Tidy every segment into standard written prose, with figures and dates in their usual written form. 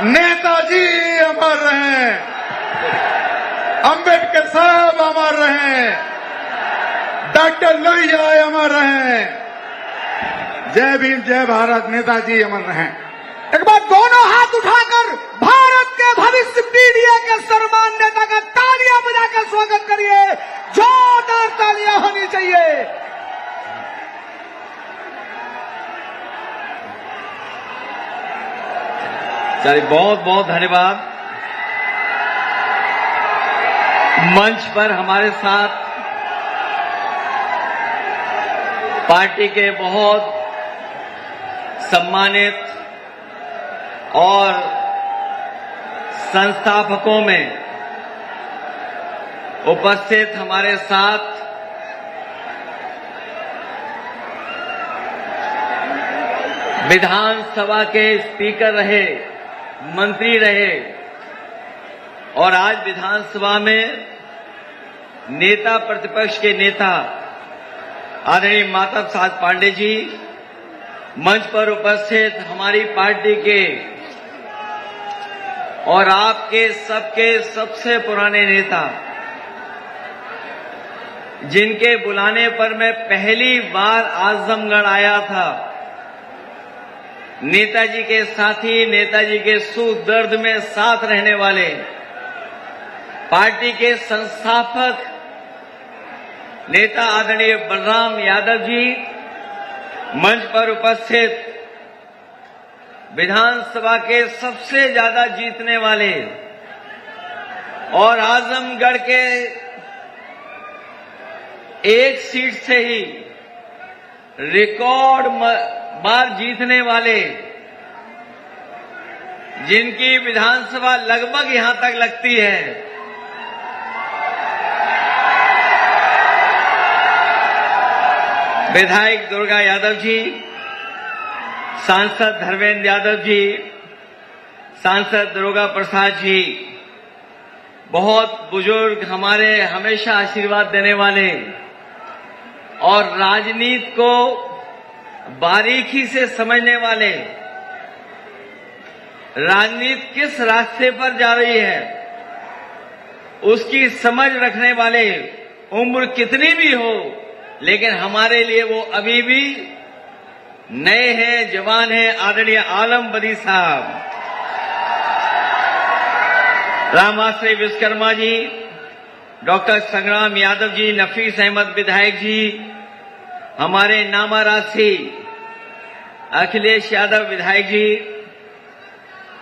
नेताजी अमर रहें, अंबेडकर साहब अमर रहें, डॉक्टर लोहिया अमर रहें। जय भीम, जय भारत, नेताजी अमर रहें। एक बार दोनों हाथ उठाकर भारत के भविष्य पीढ़ियों के सम्मान नेता का तालियां बजाकर स्वागत करिए। जोरदार तालियां होनी चाहिए। चलिए, बहुत बहुत धन्यवाद। मंच पर हमारे साथ पार्टी के बहुत सम्मानित और संस्थापकों में उपस्थित हमारे साथ विधानसभा के स्पीकर रहे, मंत्री रहे और आज विधानसभा में नेता प्रतिपक्ष के नेता आदरणीय माधव प्रसाद पांडे जी, मंच पर उपस्थित हमारी पार्टी के और आपके सबके सबसे पुराने नेता, जिनके बुलाने पर मैं पहली बार आजमगढ़ आया था, नेताजी के साथी, नेताजी के सुख दर्द में साथ रहने वाले पार्टी के संस्थापक नेता आदरणीय बलराम यादव जी, मंच पर उपस्थित विधानसभा के सबसे ज्यादा जीतने वाले और आजमगढ़ के एक सीट से ही रिकॉर्ड बार जीतने वाले, जिनकी विधानसभा लगभग यहां तक लगती है, विधायक दुर्गा यादव जी, सांसद धर्मेंद्र यादव जी, सांसद दुर्गा प्रसाद जी, बहुत बुजुर्ग, हमारे हमेशा आशीर्वाद देने वाले और राजनीति को बारीकी से समझने वाले, राजनीति किस रास्ते पर जा रही है उसकी समझ रखने वाले, उम्र कितनी भी हो लेकिन हमारे लिए वो अभी भी नए हैं, जवान हैं, आदरणीय आलम बदी साहब, रामाश्री विश्वकर्मा जी, डॉक्टर संग्राम यादव जी, नफीस अहमद विधायक जी, हमारे नामारासी अखिलेश यादव विधायक जी,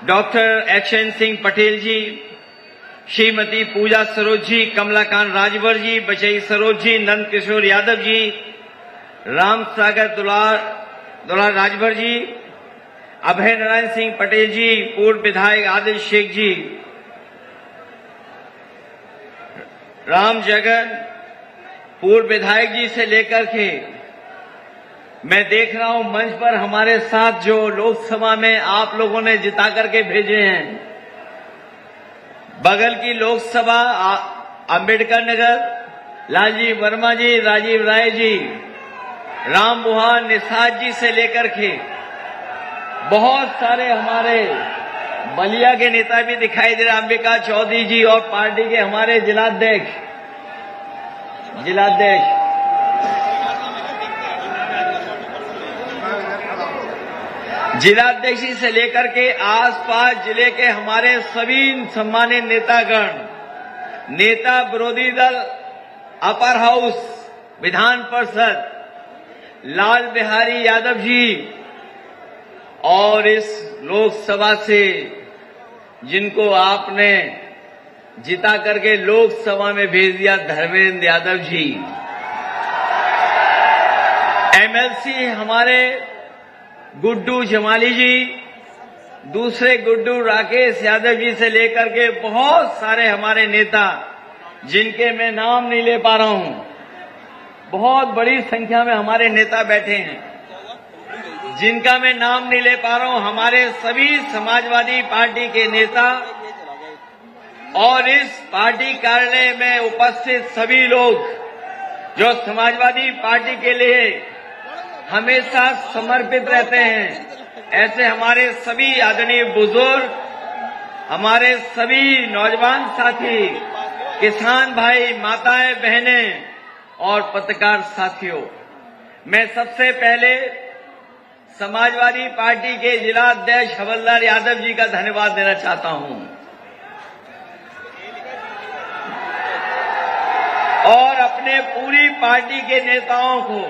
डॉक्टर एक्शन सिंह पटेल जी, श्रीमती पूजा सरोज जी, कमलाकांत राजभर जी, बचई सरोज जी, नंद किशोर यादव जी, राम सागर दुलार राजभर जी, अभय नारायण सिंह पटेल जी, पूर्व विधायक आदिल शेख जी, राम जगन पूर्व विधायक जी से लेकर के मैं देख रहा हूं मंच पर हमारे साथ जो लोकसभा में आप लोगों ने जिता करके भेजे हैं, बगल की लोकसभा अंबेडकर नगर, लालजी वर्मा जी, राजीव राय जी, राम मोहन निषाद जी से लेकर के बहुत सारे हमारे बलिया के नेता भी दिखाई दे रहे, अंबिका चौधरी जी और पार्टी के हमारे जिलाध्यक्ष जी से लेकर के आसपास जिले के हमारे सभी सम्मानित नेतागण, नेता विरोधी दल अपर हाउस विधान परिषद लाल बिहारी यादव जी और इस लोकसभा से जिनको आपने जिता करके लोकसभा में भेज दिया, धर्मेंद्र यादव जी, एमएलसी हमारे गुड्डू जमाली जी, दूसरे गुड्डू राकेश यादव जी से लेकर के बहुत सारे हमारे नेता जिनके मैं नाम नहीं ले पा रहा हूं, बहुत बड़ी संख्या में हमारे नेता बैठे हैं जिनका मैं नाम नहीं ले पा रहा हूं, हमारे सभी समाजवादी पार्टी के नेता और इस पार्टी कार्यालय में उपस्थित सभी लोग जो समाजवादी पार्टी के लिए हमेशा समर्पित रहते हैं, ऐसे हमारे सभी आदरणीय बुजुर्ग हमारे सभी नौजवान साथी, किसान भाई, माताएं, बहनें और पत्रकार साथियों, मैं सबसे पहले समाजवादी पार्टी के जिला अध्यक्ष हवलदार यादव जी का धन्यवाद देना चाहता हूं और अपने पूरी पार्टी के नेताओं को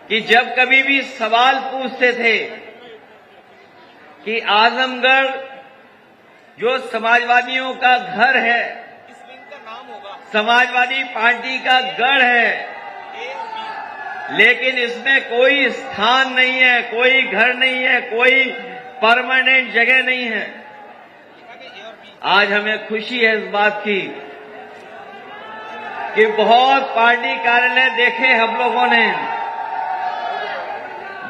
कि जब कभी भी सवाल पूछते थे कि आजमगढ़ जो समाजवादियों का घर है, समाजवादी पार्टी का गढ़ है, लेकिन इसमें कोई स्थान नहीं है, कोई घर नहीं है, कोई परमानेंट जगह नहीं है। आज हमें खुशी है इस बात की कि बहुत पार्टी कार्यालय देखे हम लोगों ने,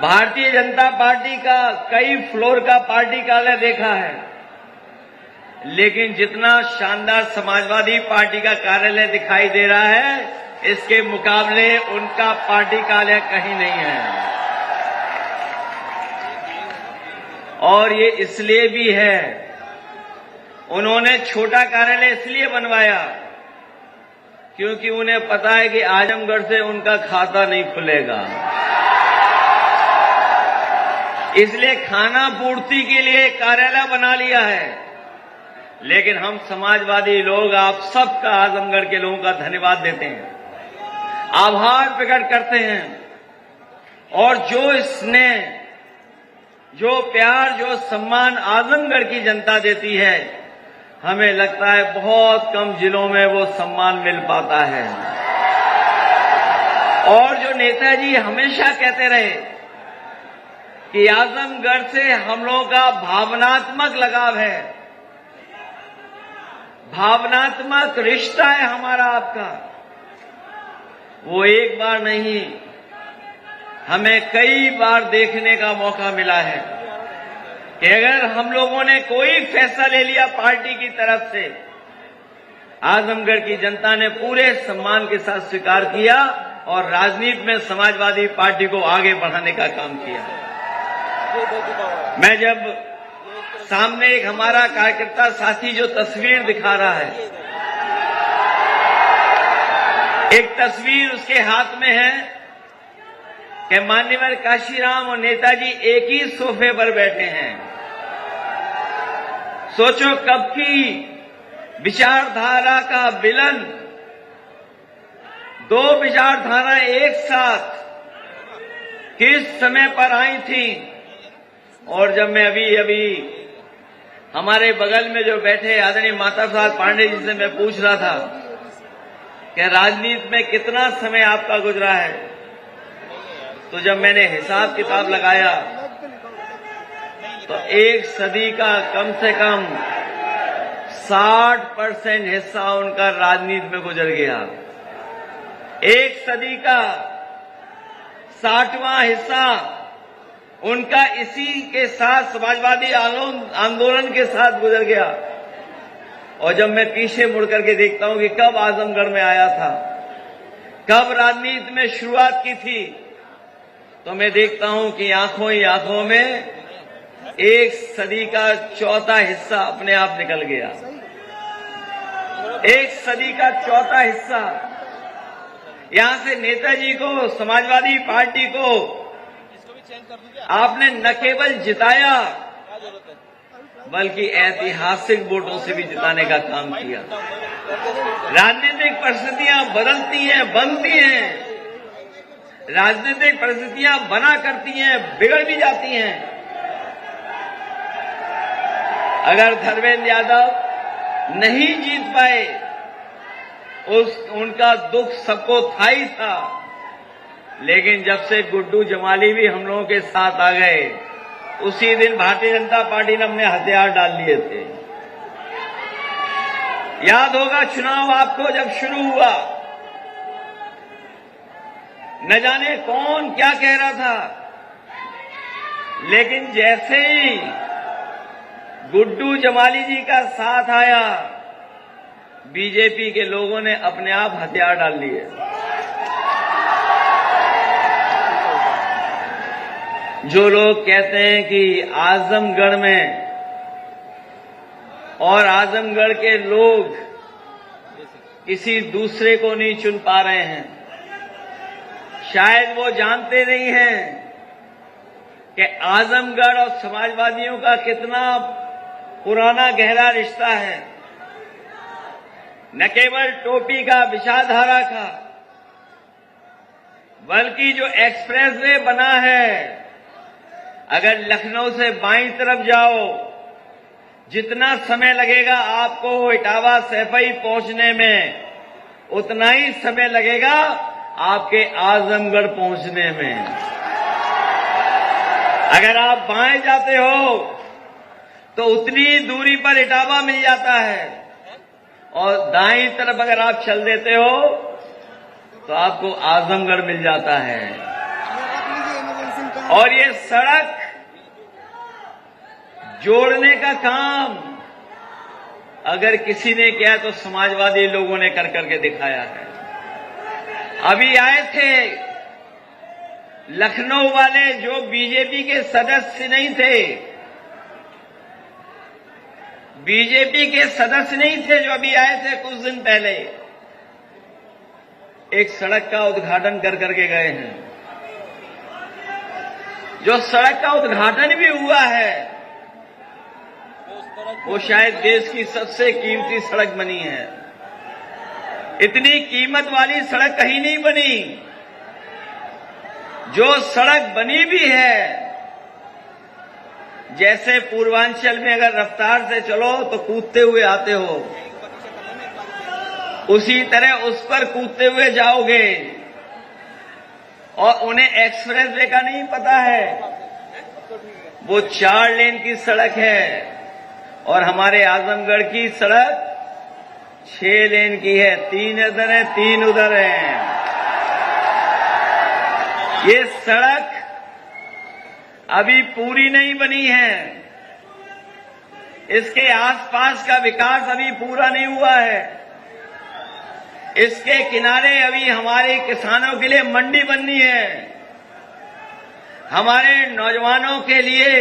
भारतीय जनता पार्टी का कई फ्लोर का पार्टी कार्यालय देखा है, लेकिन जितना शानदार समाजवादी पार्टी का कार्यालय दिखाई दे रहा है, इसके मुकाबले उनका पार्टी कार्यालय कहीं नहीं है। और ये इसलिए भी है, उन्होंने छोटा कार्यालय इसलिए बनवाया क्योंकि उन्हें पता है कि आजमगढ़ से उनका खाता नहीं खुलेगा, इसलिए खाना पूर्ति के लिए कार्यालय बना लिया है। लेकिन हम समाजवादी लोग आप सबका, आजमगढ़ के लोगों का धन्यवाद देते हैं, आभार प्रकट करते हैं और जो स्नेह, जो प्यार, जो सम्मान आजमगढ़ की जनता देती है, हमें लगता है बहुत कम जिलों में वो सम्मान मिल पाता है। और जो नेताजी हमेशा कहते रहे कि आजमगढ़ से हम लोगों का भावनात्मक लगाव है, भावनात्मक रिश्ता है हमारा आपका, वो एक बार नहीं, हमें कई बार देखने का मौका मिला है कि अगर हम लोगों ने कोई फैसला ले लिया पार्टी की तरफ से, आजमगढ़ की जनता ने पूरे सम्मान के साथ स्वीकार किया और राजनीति में समाजवादी पार्टी को आगे बढ़ाने का काम किया। मैं जब सामने एक हमारा कार्यकर्ता साथी जो तस्वीर दिखा रहा है, एक तस्वीर उसके हाथ में है कि माननीय काशीराम और नेताजी एक ही सोफे पर बैठे हैं। सोचो कब की विचारधारा का विलन, दो विचारधारा एक साथ किस समय पर आई थी। और जब मैं अभी हमारे बगल में जो बैठे आदरणीय माता साहब पांडे जी से मैं पूछ रहा था कि राजनीति में कितना समय आपका गुजरा है, तो जब मैंने हिसाब किताब लगाया तो एक सदी का कम से कम 60% हिस्सा उनका राजनीति में गुजर गया। एक सदी का 60वां हिस्सा उनका इसी के साथ समाजवादी आंदोलन के साथ गुजर गया। और जब मैं पीछे मुड़ करके देखता हूं कि कब आजमगढ़ में आया था, कब राजनीति में शुरुआत की थी, तो मैं देखता हूं कि आंखों ही आंखों में एक सदी का चौथा हिस्सा अपने आप निकल गया। एक सदी का चौथा हिस्सा यहां से नेताजी को, समाजवादी पार्टी को आपने न केवल जिताया बल्कि ऐतिहासिक वोटों से भी जिताने का काम किया। राजनीतिक परिस्थितियां बदलती हैं, बनती हैं, राजनीतिक परिस्थितियां बना करती हैं, बिगड़ भी जाती हैं। अगर धर्मेंद्र यादव नहीं जीत पाए, उनका दुख सबको था ही था, लेकिन जब से गुड्डू जमाली भी हम लोगों के साथ आ गए, उसी दिन भारतीय जनता पार्टी ने अपने हथियार डाल लिए थे। याद होगा चुनाव आपको जब शुरू हुआ, न जाने कौन क्या कह रहा था, लेकिन जैसे ही गुड्डू जमाली जी का साथ आया, बीजेपी के लोगों ने अपने आप हथियार डाल लिए। जो लोग कहते हैं कि आजमगढ़ में और आजमगढ़ के लोग किसी दूसरे को नहीं चुन पा रहे हैं। शायद वो जानते नहीं हैं कि आजमगढ़ और समाजवादियों का कितना पुराना गहरा रिश्ता है। न केवल टोपी का, विचारधारा का, बल्कि जो एक्सप्रेसवे बना है, अगर लखनऊ से बाईं तरफ जाओ, जितना समय लगेगा आपको इटावा सैफई पहुंचने में, उतना ही समय लगेगा आपके आजमगढ़ पहुंचने में। अगर आप बाएं जाते हो तो उतनी दूरी पर इटावा मिल जाता है, और दाईं तरफ अगर आप चल देते हो तो आपको आजमगढ़ मिल जाता है। और ये सड़क जोड़ने का काम अगर किसी ने किया तो समाजवादी लोगों ने कर करके दिखाया है। अभी आए थे लखनऊ वाले जो बीजेपी के सदस्य नहीं थे, बीजेपी के सदस्य नहीं थे, जो अभी आए थे कुछ दिन पहले, एक सड़क का उद्घाटन कर करके गए हैं। जो सड़क का उद्घाटन भी हुआ है वो शायद देश की सबसे कीमती सड़क बनी है। इतनी कीमत वाली सड़क कहीं नहीं बनी। जो सड़क बनी भी है, जैसे पूर्वांचल में अगर रफ्तार से चलो तो कूदते हुए आते हो, उसी तरह उस पर कूदते हुए जाओगे। और उन्हें एक्सप्रेस वे का नहीं पता है, वो 4 लेन की सड़क है, और हमारे आजमगढ़ की सड़क 6 लेन की है। 3 इधर है, 3 उधर है। ये सड़क अभी पूरी नहीं बनी है, इसके आसपास का विकास अभी पूरा नहीं हुआ है। इसके किनारे अभी हमारे किसानों के लिए मंडी बननी है, हमारे नौजवानों के लिए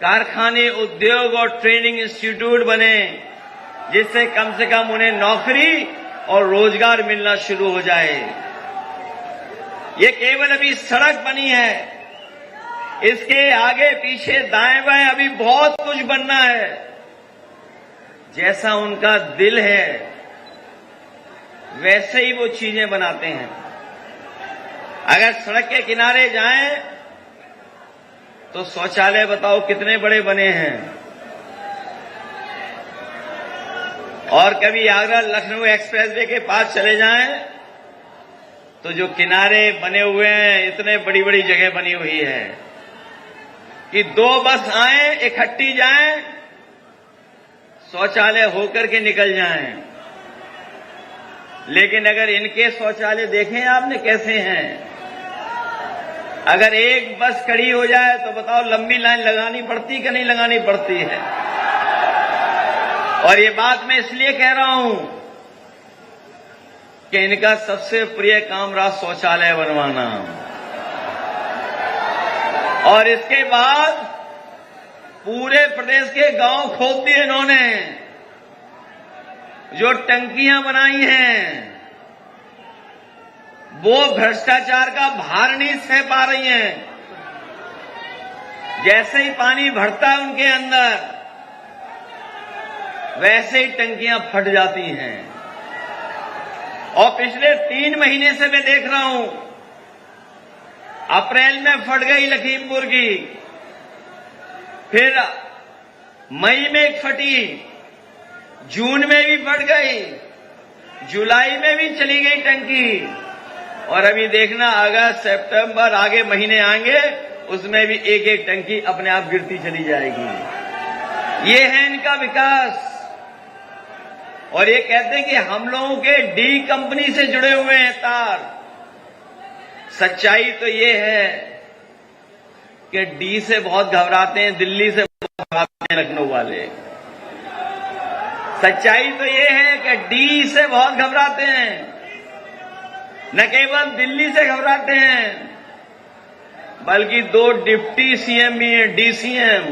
कारखाने, उद्योग और ट्रेनिंग इंस्टीट्यूट बने, जिससे कम से कम उन्हें नौकरी और रोजगार मिलना शुरू हो जाए। ये केवल अभी सड़क बनी है, इसके आगे पीछे दाएं बाएं अभी बहुत कुछ बनना है। जैसा उनका दिल है वैसे ही वो चीजें बनाते हैं। अगर सड़क के किनारे जाएं तो शौचालय बताओ कितने बड़े बने हैं। और कभी आगरा लखनऊ एक्सप्रेसवे के पास चले जाएं तो जो किनारे बने हुए हैं, इतने बड़ी बड़ी जगह बनी हुई है कि 2 बस आए, इकट्ठी जाएं, शौचालय होकर के निकल जाएं। लेकिन अगर इनके शौचालय देखें आपने कैसे हैं, अगर एक बस खड़ी हो जाए तो बताओ लंबी लाइन लगानी पड़ती कि नहीं लगानी पड़ती है। और ये बात मैं इसलिए कह रहा हूं कि इनका सबसे प्रिय काम रहा शौचालय बनवाना। और इसके बाद पूरे प्रदेश के गांव खोद दिए इन्होंने। जो टंकियां बनाई हैं वो भ्रष्टाचार का भार नहीं सह पा रही हैं। जैसे ही पानी भरता है उनके अंदर, वैसे ही टंकियां फट जाती हैं। और पिछले 3 महीने से मैं देख रहा हूं, अप्रैल में फट गई लखीमपुर की, फिर मई में एक फटी, जून में भी फट गई, जुलाई में भी चली गई टंकी, और अभी देखना अगस्त, सितंबर, आगे महीने आएंगे, उसमें भी एक एक टंकी अपने आप गिरती चली जाएगी। ये है इनका विकास। और ये कहते हैं कि हम लोगों के डी कंपनी से जुड़े हुए हैं तार। सच्चाई तो ये है कि डी से बहुत घबराते हैं, दिल्ली से बहुत घबराते हैं लखनऊ वाले। सच्चाई तो ये है कि डी से बहुत घबराते हैं, न केवल दिल्ली से घबराते हैं, बल्कि 2 डिप्टी सीएम भी हैं, डीसीएम।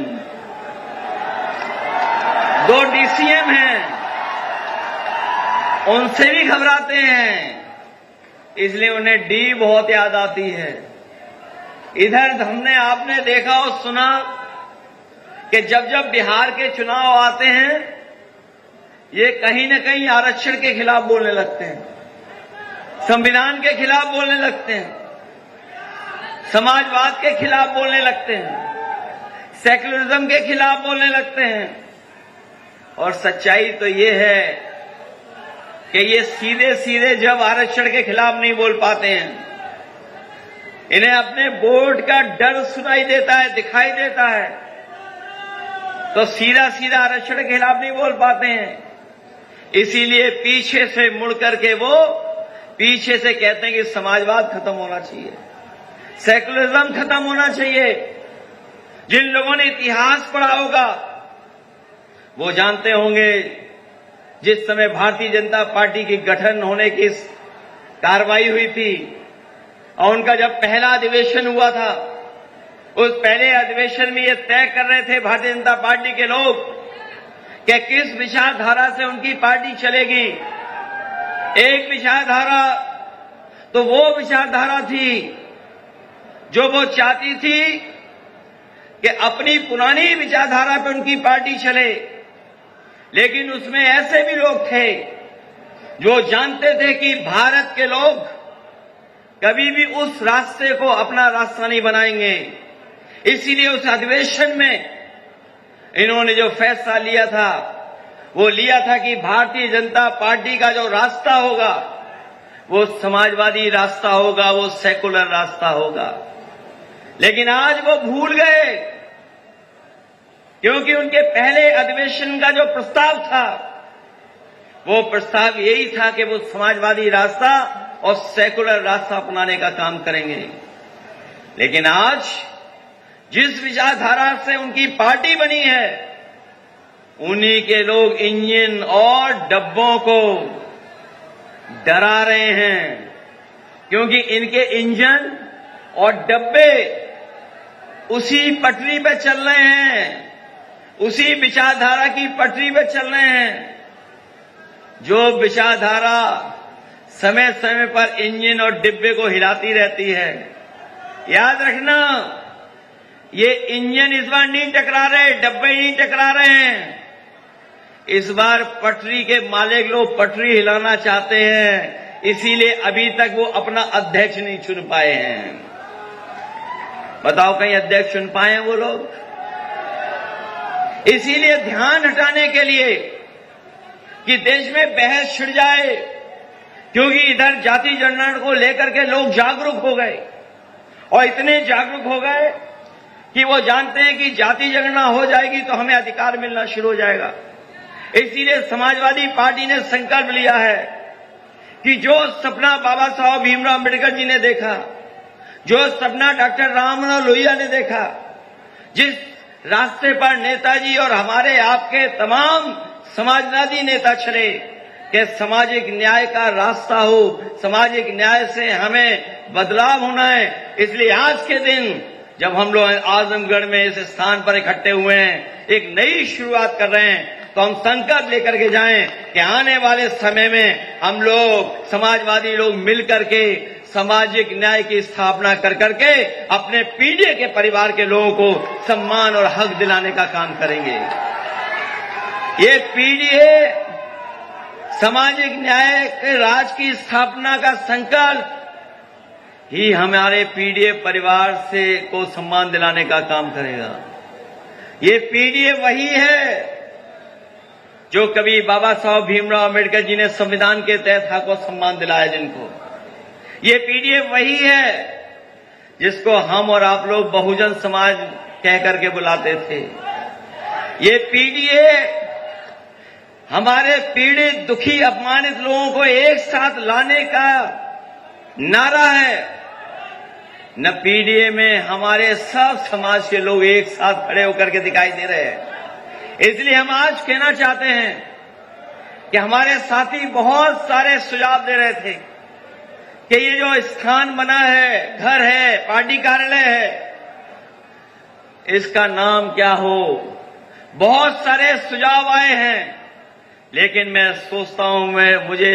2 डीसीएम हैं, उनसे भी घबराते हैं, इसलिए उन्हें डी बहुत याद आती है। इधर हमने आपने देखा और सुना कि जब जब बिहार के चुनाव आते हैं, ये कहीं न कहीं आरक्षण के खिलाफ बोलने लगते हैं, संविधान के खिलाफ बोलने लगते हैं, समाजवाद के खिलाफ बोलने लगते हैं, सेकुलरिज्म के खिलाफ बोलने लगते हैं। और सच्चाई तो ये है कि ये सीधे सीधे जब आरक्षण के खिलाफ नहीं बोल पाते हैं, इन्हें अपने वोट का डर सुनाई देता है, दिखाई देता है, तो सीधा सीधा आरक्षण के खिलाफ नहीं बोल पाते हैं। इसीलिए पीछे से मुड़ करके वो पीछे से कहते हैं कि समाजवाद खत्म होना चाहिए, सेकुलरिज्म खत्म होना चाहिए। जिन लोगों ने इतिहास पढ़ा होगा वो जानते होंगे, जिस समय भारतीय जनता पार्टी की गठन होने की कार्रवाई हुई थी और उनका जब पहला अधिवेशन हुआ था, उस पहले अधिवेशन में ये तय कर रहे थे भारतीय जनता पार्टी के लोग कि किस विचारधारा से उनकी पार्टी चलेगी। एक विचारधारा तो वो विचारधारा थी जो वो चाहती थी कि अपनी पुरानी विचारधारा पे उनकी पार्टी चले, लेकिन उसमें ऐसे भी लोग थे जो जानते थे कि भारत के लोग कभी भी उस रास्ते को अपना रास्ता नहीं बनाएंगे। इसीलिए उस अधिवेशन में इन्होंने जो फैसला लिया था वो लिया था कि भारतीय जनता पार्टी का जो रास्ता होगा वो समाजवादी रास्ता होगा, वो सेकुलर रास्ता होगा। लेकिन आज वो भूल गए, क्योंकि उनके पहले अधिवेशन का जो प्रस्ताव था वो प्रस्ताव यही था कि वो समाजवादी रास्ता और सेकुलर रास्ता अपनाने का काम करेंगे। लेकिन आज जिस विचारधारा से उनकी पार्टी बनी है, उन्हीं के लोग इंजन और डब्बों को डरा रहे हैं, क्योंकि इनके इंजन और डब्बे उसी पटरी पे चल रहे हैं, उसी विचारधारा की पटरी पे चल रहे हैं जो विचारधारा समय समय पर इंजन और डिब्बे को हिलाती रहती है। याद रखना, ये इंजन इस बार नहीं टकरा रहे, डब्बे नहीं टकरा रहे हैं। इस बार पटरी के मालिक लोग पटरी हिलाना चाहते हैं, इसीलिए अभी तक वो अपना अध्यक्ष नहीं चुन पाए हैं। बताओ कहीं अध्यक्ष चुन पाए हैं वो लोग? इसीलिए ध्यान हटाने के लिए कि देश में बहस छिड़ जाए, क्योंकि इधर जाति जनगणना को लेकर के लोग जागरूक हो गए और इतने जागरूक हो गए कि वो जानते हैं कि जाति जनगणना हो जाएगी तो हमें अधिकार मिलना शुरू हो जाएगा। इसीलिए समाजवादी पार्टी ने संकल्प लिया है कि जो सपना बाबा साहब भीमराव अम्बेडकर जी ने देखा, जो सपना डॉक्टर राम मनोहर लोहिया ने देखा, जिस रास्ते पर नेताजी और हमारे आपके तमाम समाजवादी नेता चले कि सामाजिक न्याय का रास्ता हो, सामाजिक न्याय से हमें बदलाव होना है। इसलिए आज के दिन जब हम लोग आजमगढ़ में इस स्थान पर इकट्ठे हुए हैं, एक नई शुरुआत कर रहे हैं, तो हम संकल्प लेकर के जाएं कि आने वाले समय में हम लोग समाजवादी लोग मिलकर के सामाजिक न्याय की स्थापना कर करके अपने पीढ़ी के परिवार के लोगों को सम्मान और हक दिलाने का काम करेंगे। ये पीढ़ी सामाजिक न्याय के राज की स्थापना का संकल्प ही हमारे पीढ़ी परिवार से को सम्मान दिलाने का काम करेगा। ये पीढ़ी वही है जो कभी बाबा साहब भीमराव अम्बेडकर जी ने संविधान के तहत हक और सम्मान दिलाया जिनको। ये पीढ़ी वही है जिसको हम और आप लोग बहुजन समाज कह करके बुलाते थे। ये पीढ़ी हमारे पीड़ित, दुखी, अपमानित लोगों को एक साथ लाने का नारा है। न पीढ़ी में हमारे सब समाज के लोग एक साथ खड़े होकर के दिखाई दे रहे हैं। इसलिए हम आज कहना चाहते हैं कि हमारे साथी बहुत सारे सुझाव दे रहे थे कि ये जो स्थान बना है, घर है, पार्टी कार्यालय है, इसका नाम क्या हो? बहुत सारे सुझाव आए हैं, लेकिन मैं सोचता हूं मुझे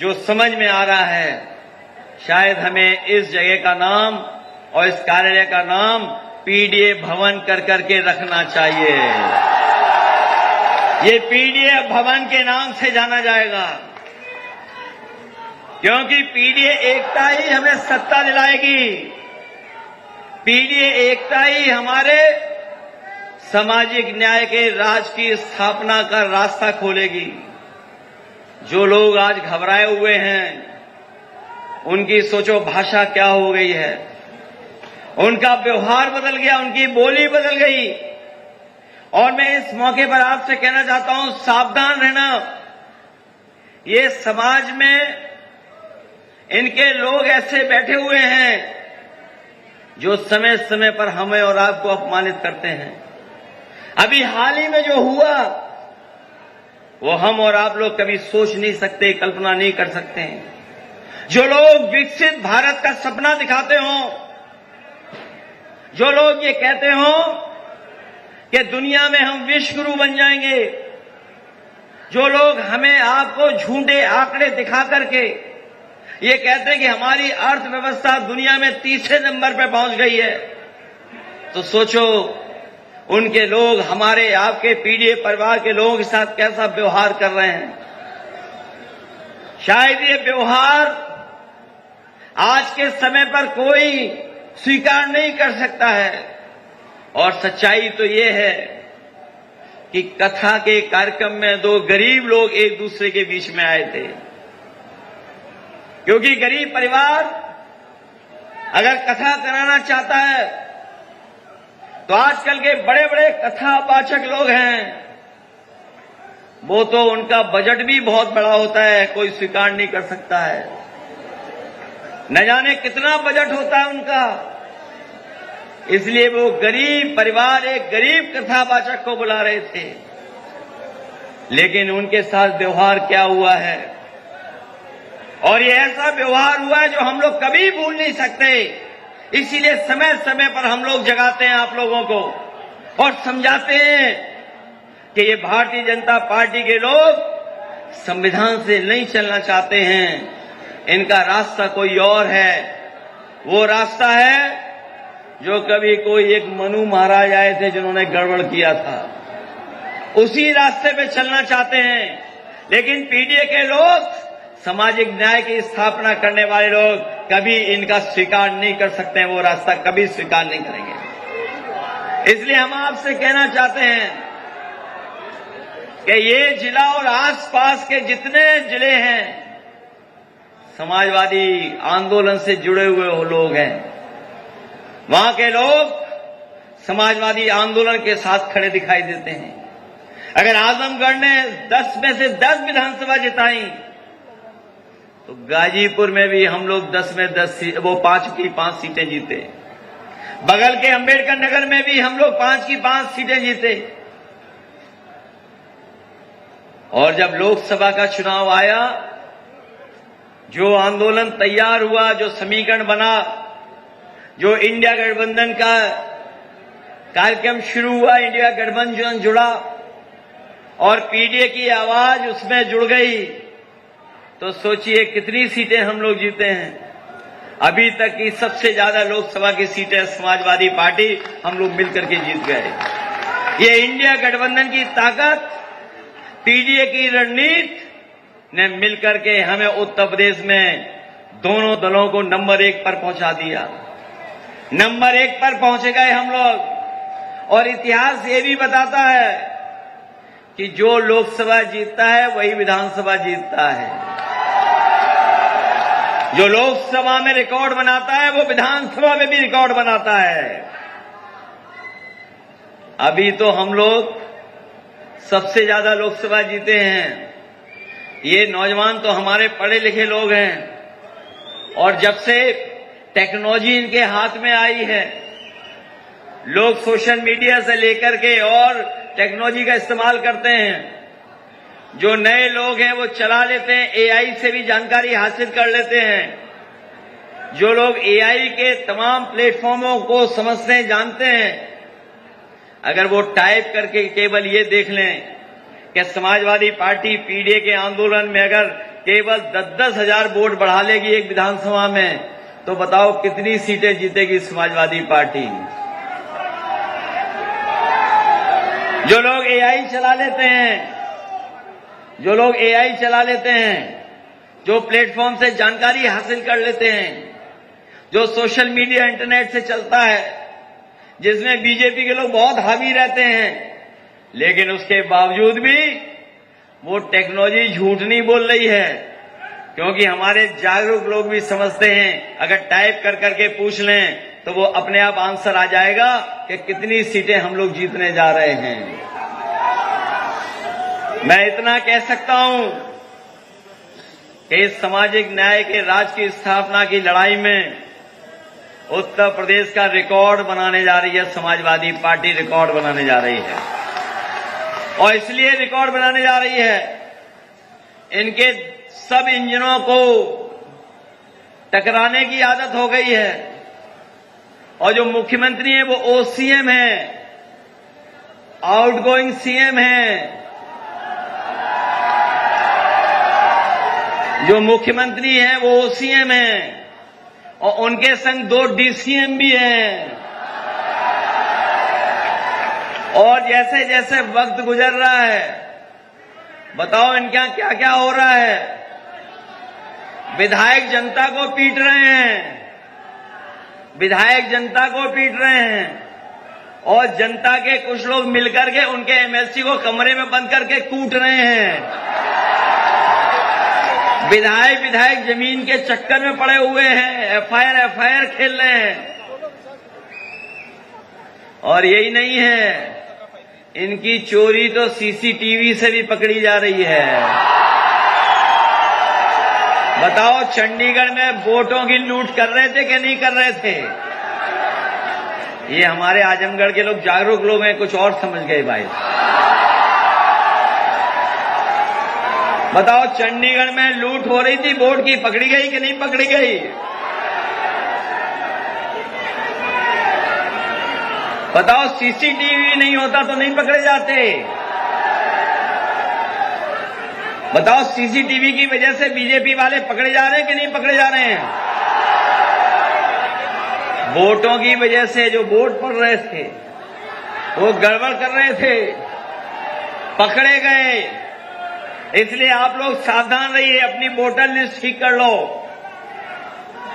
जो समझ में आ रहा है, शायद हमें इस जगह का नाम और इस कार्यालय का नाम पीडीए भवन कर करके रखना चाहिए। ये पीडीए भवन के नाम से जाना जाएगा, क्योंकि पीडीए एकता ही हमें सत्ता दिलाएगी। पीडीए एकता ही हमारे सामाजिक न्याय के राज की स्थापना का रास्ता खोलेगी। जो लोग आज घबराए हुए हैं, उनकी सोचो भाषा क्या हो गई है, उनका व्यवहार बदल गया, उनकी बोली बदल गई। और मैं इस मौके पर आपसे कहना चाहता हूं, सावधान रहना। ये समाज में इनके लोग ऐसे बैठे हुए हैं जो समय समय पर हमें और आपको अपमानित करते हैं। अभी हाल ही में जो हुआ वो हम और आप लोग कभी सोच नहीं सकते, कल्पना नहीं कर सकते हैं। जो लोग विकसित भारत का सपना दिखाते हों, जो लोग ये कहते हों कि दुनिया में हम विश्व गुरु बन जाएंगे, जो लोग हमें आपको झूठे आंकड़े दिखा करके ये कहते हैं कि हमारी अर्थव्यवस्था दुनिया में तीसरे नंबर पर पहुंच गई है, तो सोचो उनके लोग हमारे आपके पीडीए परिवार के लोगों के साथ कैसा व्यवहार कर रहे हैं। शायद ये व्यवहार आज के समय पर कोई स्वीकार नहीं कर सकता है। और सच्चाई तो ये है कि कथा के कार्यक्रम में दो गरीब लोग एक दूसरे के बीच में आए थे, क्योंकि गरीब परिवार अगर कथा कराना चाहता है तो आजकल के बड़े बड़े कथावाचक लोग हैं, वो तो उनका बजट भी बहुत बड़ा होता है, कोई स्वीकार नहीं कर सकता है। न जाने कितना बजट होता है उनका, इसलिए वो गरीब परिवार एक गरीब कथावाचक को बुला रहे थे। लेकिन उनके साथ व्यवहार क्या हुआ है, और ये ऐसा व्यवहार हुआ है जो हम लोग कभी भूल नहीं सकते। इसीलिए समय समय पर हम लोग जगाते हैं आप लोगों को और समझाते हैं कि ये भारतीय जनता पार्टी के लोग संविधान से नहीं चलना चाहते हैं, इनका रास्ता कोई और है। वो रास्ता है जो कभी कोई एक मनु महाराज आए थे जिन्होंने गड़बड़ किया था, उसी रास्ते पे चलना चाहते हैं। लेकिन पीडीए के लोग, सामाजिक न्याय की स्थापना करने वाले लोग, कभी इनका स्वीकार नहीं कर सकते हैं, वो रास्ता कभी स्वीकार नहीं करेंगे। इसलिए हम आपसे कहना चाहते हैं कि ये जिला और आसपास के जितने जिले हैं, समाजवादी आंदोलन से जुड़े हुए लोग हैं, वहां के लोग समाजवादी आंदोलन के साथ खड़े दिखाई देते हैं। अगर आजमगढ़ ने 10 में से 10 विधानसभा जिताई, तो गाजीपुर में भी हम लोग 10 में 10 वो 5 की 5 सीटें जीते। बगल के अंबेडकर नगर में भी हम लोग 5 की 5 सीटें जीते। और जब लोकसभा का चुनाव आया, जो आंदोलन तैयार हुआ, जो समीकरण बना, जो इंडिया गठबंधन का कार्यक्रम शुरू हुआ, इंडिया गठबंधन जुड़ा और पीडीए की आवाज उसमें जुड़ गई, तो सोचिए कितनी सीटें हम लोग जीते हैं। अभी तक की सबसे ज्यादा लोकसभा की सीटें समाजवादी पार्टी हम लोग मिलकर के जीत गए। ये इंडिया गठबंधन की ताकत, पीडीए की रणनीति ने मिलकर के हमें उत्तर प्रदेश में दोनों दलों को नंबर 1 पर पहुंचा दिया। नंबर 1 पर पहुंचे गए हम लोग। और इतिहास ये भी बताता है कि जो लोकसभा जीतता है वही विधानसभा जीतता है। जो लोकसभा में रिकॉर्ड बनाता है वो विधानसभा में भी रिकॉर्ड बनाता है। अभी तो हम लोग सबसे ज्यादा लोकसभा जीते हैं। ये नौजवान तो हमारे पढ़े लिखे लोग हैं, और जब से टेक्नोलॉजी इनके हाथ में आई है, लोग सोशल मीडिया से लेकर के और टेक्नोलॉजी का इस्तेमाल करते हैं। जो नए लोग हैं वो चला लेते हैं, एआई से भी जानकारी हासिल कर लेते हैं। जो लोग एआई के तमाम प्लेटफॉर्मों को समझते हैं, जानते हैं, अगर वो टाइप करके केवल ये देख लें कि समाजवादी पार्टी पीडीए के आंदोलन में अगर केवल 10-10 हजार वोट बढ़ा लेगी एक विधानसभा में, तो बताओ कितनी सीटें जीतेगी समाजवादी पार्टी। जो लोग एआई चला लेते हैं, जो प्लेटफॉर्म से जानकारी हासिल कर लेते हैं, जो सोशल मीडिया इंटरनेट से चलता है, जिसमें बीजेपी के लोग बहुत हावी रहते हैं, लेकिन उसके बावजूद भी वो टेक्नोलॉजी झूठ नहीं बोल रही है, क्योंकि हमारे जागरूक लोग भी समझते हैं अगर टाइप कर करके पूछ लें तो वो अपने आप आंसर आ जाएगा कि कितनी सीटें हम लोग जीतने जा रहे हैं। मैं इतना कह सकता हूं कि इस सामाजिक न्याय के राज की स्थापना की लड़ाई में उत्तर प्रदेश का रिकॉर्ड बनाने जा रही है समाजवादी पार्टी, रिकॉर्ड बनाने जा रही है। और इसलिए रिकॉर्ड बनाने जा रही है, इनके सब इंजनों को टकराने की आदत हो गई है, और जो मुख्यमंत्री हैं वो ओसीएम हैं, आउटगोइंग सीएम हैं। जो मुख्यमंत्री हैं वो ओसीएम हैं, और उनके संग 2 डीसीएम भी हैं। और जैसे जैसे वक्त गुजर रहा है, बताओ इनका क्या क्या हो रहा है। विधायक जनता को पीट रहे हैं, और जनता के कुछ लोग मिलकर के उनके एमएलसी को कमरे में बंद करके कूट रहे हैं। विधायक जमीन के चक्कर में पड़े हुए हैं, एफआईआर खेल रहे हैं। और यही नहीं है, इनकी चोरी तो सीसीटीवी से भी पकड़ी जा रही है। बताओ चंडीगढ़ में वोटों की लूट कर रहे थे कि नहीं कर रहे थे? ये हमारे आजमगढ़ के लोग जागरूक लोग हैं, कुछ और समझ गए भाई। बताओ चंडीगढ़ में लूट हो रही थी वोट की, पकड़ी गई कि नहीं पकड़ी गई? बताओ सीसीटीवी नहीं होता तो नहीं पकड़े जाते? बताओ सीसीटीवी की वजह से बीजेपी वाले पकड़े जा रहे हैं कि नहीं पकड़े जा रहे हैं? वोटों की वजह से जो वोट पड़ रहे थे वो गड़बड़ कर रहे थे, पकड़े गए। इसलिए आप लोग सावधान रहिए, अपनी वोटर लिस्ट ठीक कर लो।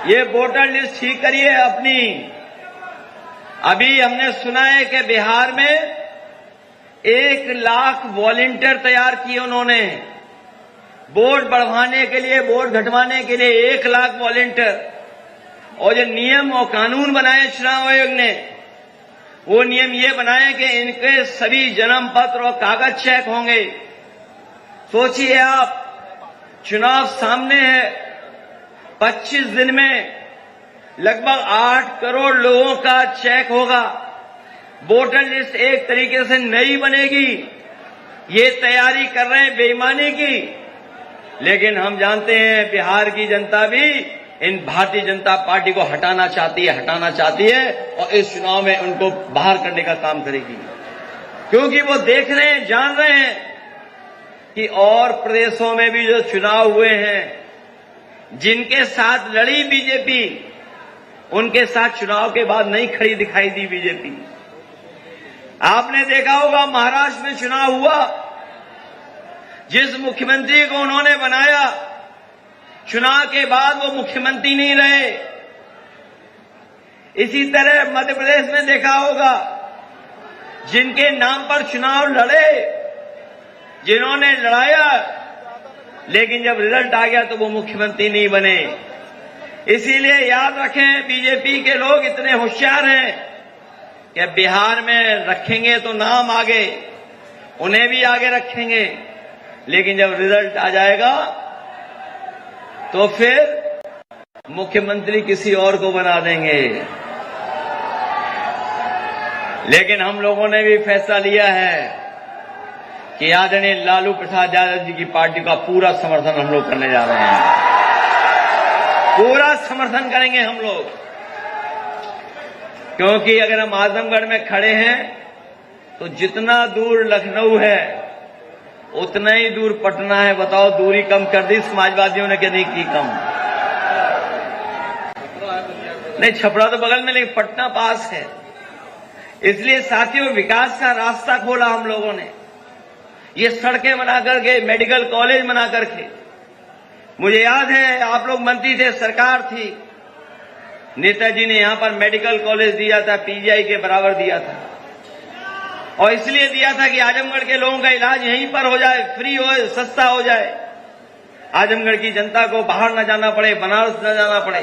ये वोटर लिस्ट ठीक करिए अपनी। अभी हमने सुना है कि बिहार में 1 लाख वॉलंटियर तैयार किए उन्होंने, वोट बढ़वाने के लिए, वोट घटवाने के लिए 1 लाख वॉलंटियर। और जो नियम और कानून बनाए चुनाव आयोग ने, वो नियम ये बनाए कि इनके सभी जन्म पत्र और कागज चेक होंगे। सोचिए आप, चुनाव सामने है, 25 दिन में लगभग 8 करोड़ लोगों का चेक होगा। वोटर लिस्ट एक तरीके से नई बनेगी। ये तैयारी कर रहे हैं बेईमानी की, लेकिन हम जानते हैं बिहार की जनता भी इन भारतीय जनता पार्टी को हटाना चाहती है, और इस चुनाव में उनको बाहर करने का काम करेगी। क्योंकि वो देख रहे हैं, जान रहे हैं कि और प्रदेशों में भी जो चुनाव हुए हैं, जिनके साथ लड़ी बीजेपी, उनके साथ चुनाव के बाद नहीं खड़ी दिखाई दी बीजेपी। आपने देखा होगा महाराष्ट्र में चुनाव हुआ, जिस मुख्यमंत्री को उन्होंने बनाया, चुनाव के बाद वो मुख्यमंत्री नहीं रहे। इसी तरह मध्य प्रदेश में देखा होगा, जिनके नाम पर चुनाव लड़े, जिन्होंने लड़ाया, लेकिन जब रिजल्ट आ गया तो वो मुख्यमंत्री नहीं बने। इसीलिए याद रखें, बीजेपी के लोग इतने होशियार हैं कि बिहार में रखेंगे तो नाम आगे, उन्हें भी आगे रखेंगे, लेकिन जब रिजल्ट आ जाएगा तो फिर मुख्यमंत्री किसी और को बना देंगे। लेकिन हम लोगों ने भी फैसला लिया है कि आदरणीय लालू प्रसाद यादव जी की पार्टी का पूरा समर्थन हम लोग करने जा रहे हैं। पूरा समर्थन करेंगे हम लोग, क्योंकि अगर हम आजमगढ़ में खड़े हैं तो जितना दूर लखनऊ है उतना ही दूर पटना है। बताओ, दूरी कम कर दी समाजवादियों ने कि नहीं की कम? नहीं, छपरा तो बगल में, लेकिन पटना पास है। इसलिए साथियों, विकास का रास्ता खोला हम लोगों ने, ये सड़कें बना करके, मेडिकल कॉलेज बना करके। मुझे याद है आप लोग मंत्री थे, सरकार थी, नेताजी ने यहां पर मेडिकल कॉलेज दिया था, पीजीआई के बराबर दिया था। और इसलिए दिया था कि आजमगढ़ के लोगों का इलाज यहीं पर हो जाए, फ्री हो, सस्ता हो जाए। आजमगढ़ की जनता को बाहर न जाना पड़े, बनारस न जाना पड़े,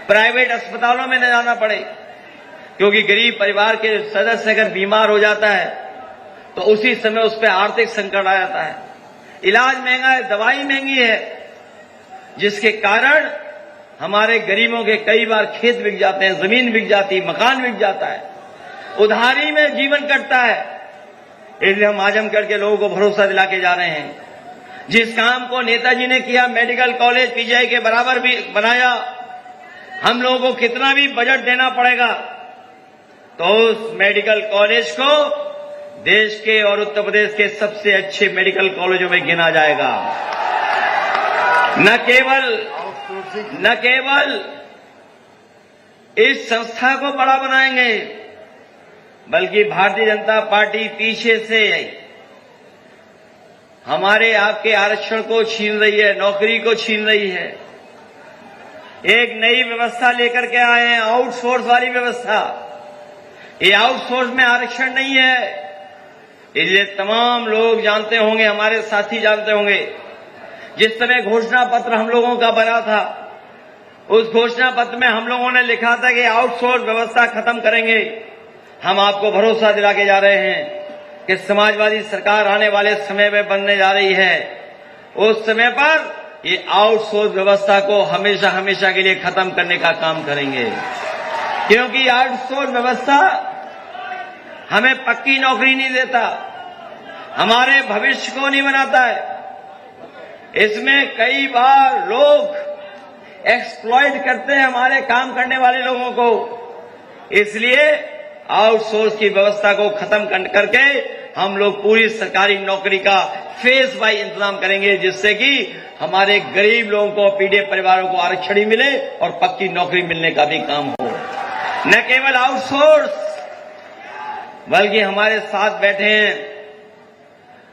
प्राइवेट अस्पतालों में न जाना पड़े। क्योंकि गरीब परिवार के सदस्य अगर बीमार हो जाता है तो उसी समय उस पर आर्थिक संकट आ जाता है। इलाज महंगा है, दवाई महंगी है, जिसके कारण हमारे गरीबों के कई बार खेत बिक जाते हैं, जमीन बिक जाती है, मकान बिक जाता है, उधारी में जीवन कटता है। इसलिए हम आजमगढ़ के लोगों को भरोसा दिला के जा रहे हैं। जिस काम को नेताजी ने किया, मेडिकल कॉलेज पीजीआई के बराबर भी बनाया, हम लोगों को कितना भी बजट देना पड़ेगा तो उस मेडिकल कॉलेज को देश के और उत्तर प्रदेश के सबसे अच्छे मेडिकल कॉलेजों में गिना जाएगा। न केवल इस संस्था को बड़ा बनाएंगे, बल्कि भारतीय जनता पार्टी पीछे से हमारे आपके आरक्षण को छीन रही है, नौकरी को छीन रही है। एक नई व्यवस्था लेकर के आए हैं, आउटसोर्स वाली व्यवस्था। ये आउटसोर्स में आरक्षण नहीं है। इसलिए तमाम लोग जानते होंगे, हमारे साथी जानते होंगे, जिस समय घोषणा पत्र हम लोगों का बना था, उस घोषणा पत्र में हम लोगों ने लिखा था कि आउटसोर्स व्यवस्था खत्म करेंगे। हम आपको भरोसा दिला के जा रहे हैं कि समाजवादी सरकार आने वाले समय में बनने जा रही है। उस समय पर ये आउटसोर्स व्यवस्था को हमेशा हमेशा के लिए खत्म करने का काम करेंगे। क्योंकि आउटसोर्स व्यवस्था हमें पक्की नौकरी नहीं देता, हमारे भविष्य को नहीं बनाता है। इसमें कई बार लोग एक्सप्लॉइट करते हैं हमारे काम करने वाले लोगों को। इसलिए आउटसोर्स की व्यवस्था को खत्म करके हम लोग पूरी सरकारी नौकरी का फेज बाय इंतजाम करेंगे, जिससे कि हमारे गरीब लोगों को, पीड़ित परिवारों को आरक्षण ही मिले और पक्की नौकरी मिलने का भी काम हो। न केवल आउटसोर्स, बल्कि हमारे साथ बैठे हैं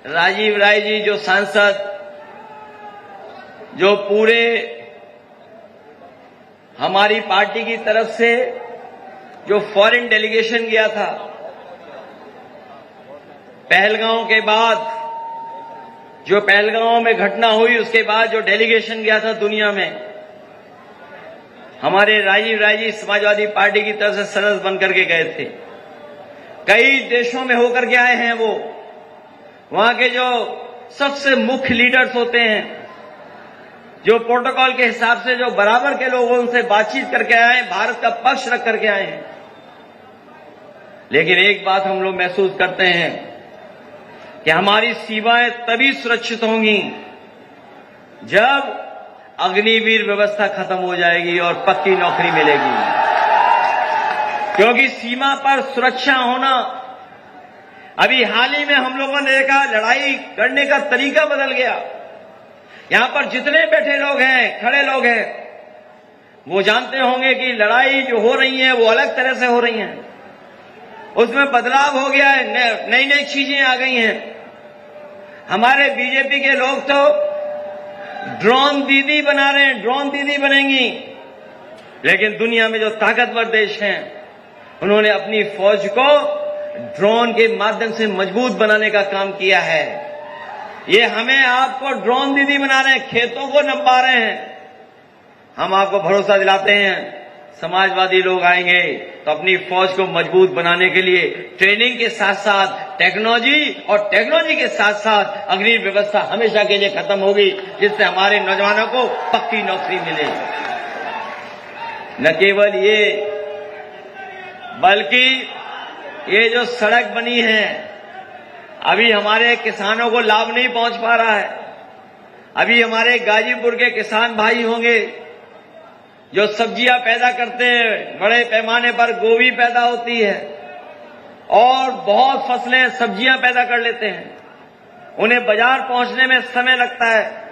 राजीव राय जी, जो सांसद, जो पूरे हमारी पार्टी की तरफ से जो फॉरेन डेलीगेशन गया था, पहलगांव के बाद, जो पहलगांव में घटना हुई उसके बाद जो डेलीगेशन गया था दुनिया में, हमारे राजीव राय जी समाजवादी पार्टी की तरफ से सदस्य बनकर के गए थे। कई देशों में होकर के आए हैं वो। वहां के जो सबसे मुख्य लीडर्स होते हैं, जो प्रोटोकॉल के हिसाब से जो बराबर के लोग उनसे बातचीत करके आए, भारत का पक्ष रख करके आए हैं। लेकिन एक बात हम लोग महसूस करते हैं कि हमारी सीमाएं तभी सुरक्षित होंगी जब अग्निवीर व्यवस्था खत्म हो जाएगी और पक्की नौकरी मिलेगी। क्योंकि सीमा पर सुरक्षा होना, अभी हाल ही में हम लोगों ने देखा लड़ाई करने का तरीका बदल गया। यहां पर जितने बैठे लोग हैं, खड़े लोग हैं, वो जानते होंगे कि लड़ाई जो हो रही है वो अलग तरह से हो रही है। उसमें बदलाव हो गया है, नई नई चीजें आ गई हैं। हमारे बीजेपी के लोग तो ड्रोन दीदी बना रहे हैं, ड्रोन दीदी बनेंगी। लेकिन दुनिया में जो ताकतवर देश हैं, उन्होंने अपनी फौज को ड्रोन के माध्यम से मजबूत बनाने का काम किया है। ये हमें आपको ड्रोन दीदी बना रहे हैं, खेतों को नपा रहे हैं। हम आपको भरोसा दिलाते हैं, समाजवादी लोग आएंगे तो अपनी फौज को मजबूत बनाने के लिए ट्रेनिंग के साथ साथ टेक्नोलॉजी, और टेक्नोलॉजी के साथ साथ अग्नि व्यवस्था हमेशा के लिए खत्म होगी, जिससे हमारे नौजवानों को पक्की नौकरी मिले। न केवल ये, बल्कि ये जो सड़क बनी है, अभी हमारे किसानों को लाभ नहीं पहुंच पा रहा है। अभी हमारे गाजीपुर के किसान भाई होंगे जो सब्जियां पैदा करते हैं, बड़े पैमाने पर गोभी पैदा होती है, और बहुत फसलें, सब्जियां पैदा कर लेते हैं। उन्हें बाजार पहुंचने में समय लगता है।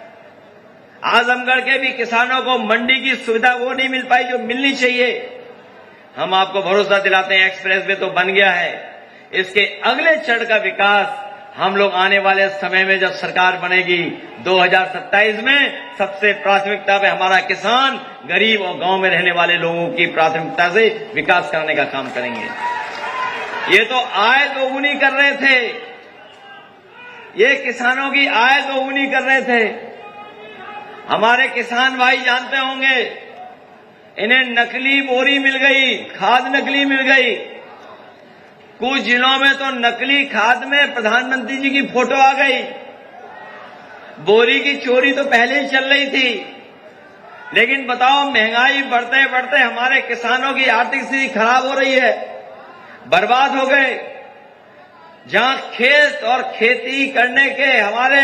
आजमगढ़ के भी किसानों को मंडी की सुविधा वो नहीं मिल पाई जो मिलनी चाहिए। हम आपको भरोसा दिलाते हैं, एक्सप्रेस वे तो बन गया है। इसके अगले चरण का विकास हम लोग आने वाले समय में जब सरकार बनेगी 2027 में, सबसे प्राथमिकता पे हमारा किसान, गरीब और गांव में रहने वाले लोगों की प्राथमिकता से विकास कराने का काम करेंगे। ये तो आय दोगुनी कर रहे थे, ये किसानों की आय दोगुनी कर रहे थे। हमारे किसान भाई जानते होंगे, इन्हें नकली बोरी मिल गई, खाद नकली मिल गई। कुछ जिलों में तो नकली खाद में प्रधानमंत्री जी की फोटो आ गई। बोरी की चोरी तो पहले ही चल रही थी, लेकिन बताओ महंगाई बढ़ते बढ़ते हमारे किसानों की आर्थिक स्थिति खराब हो रही है, बर्बाद हो गए। जहां खेत और खेती करने के हमारे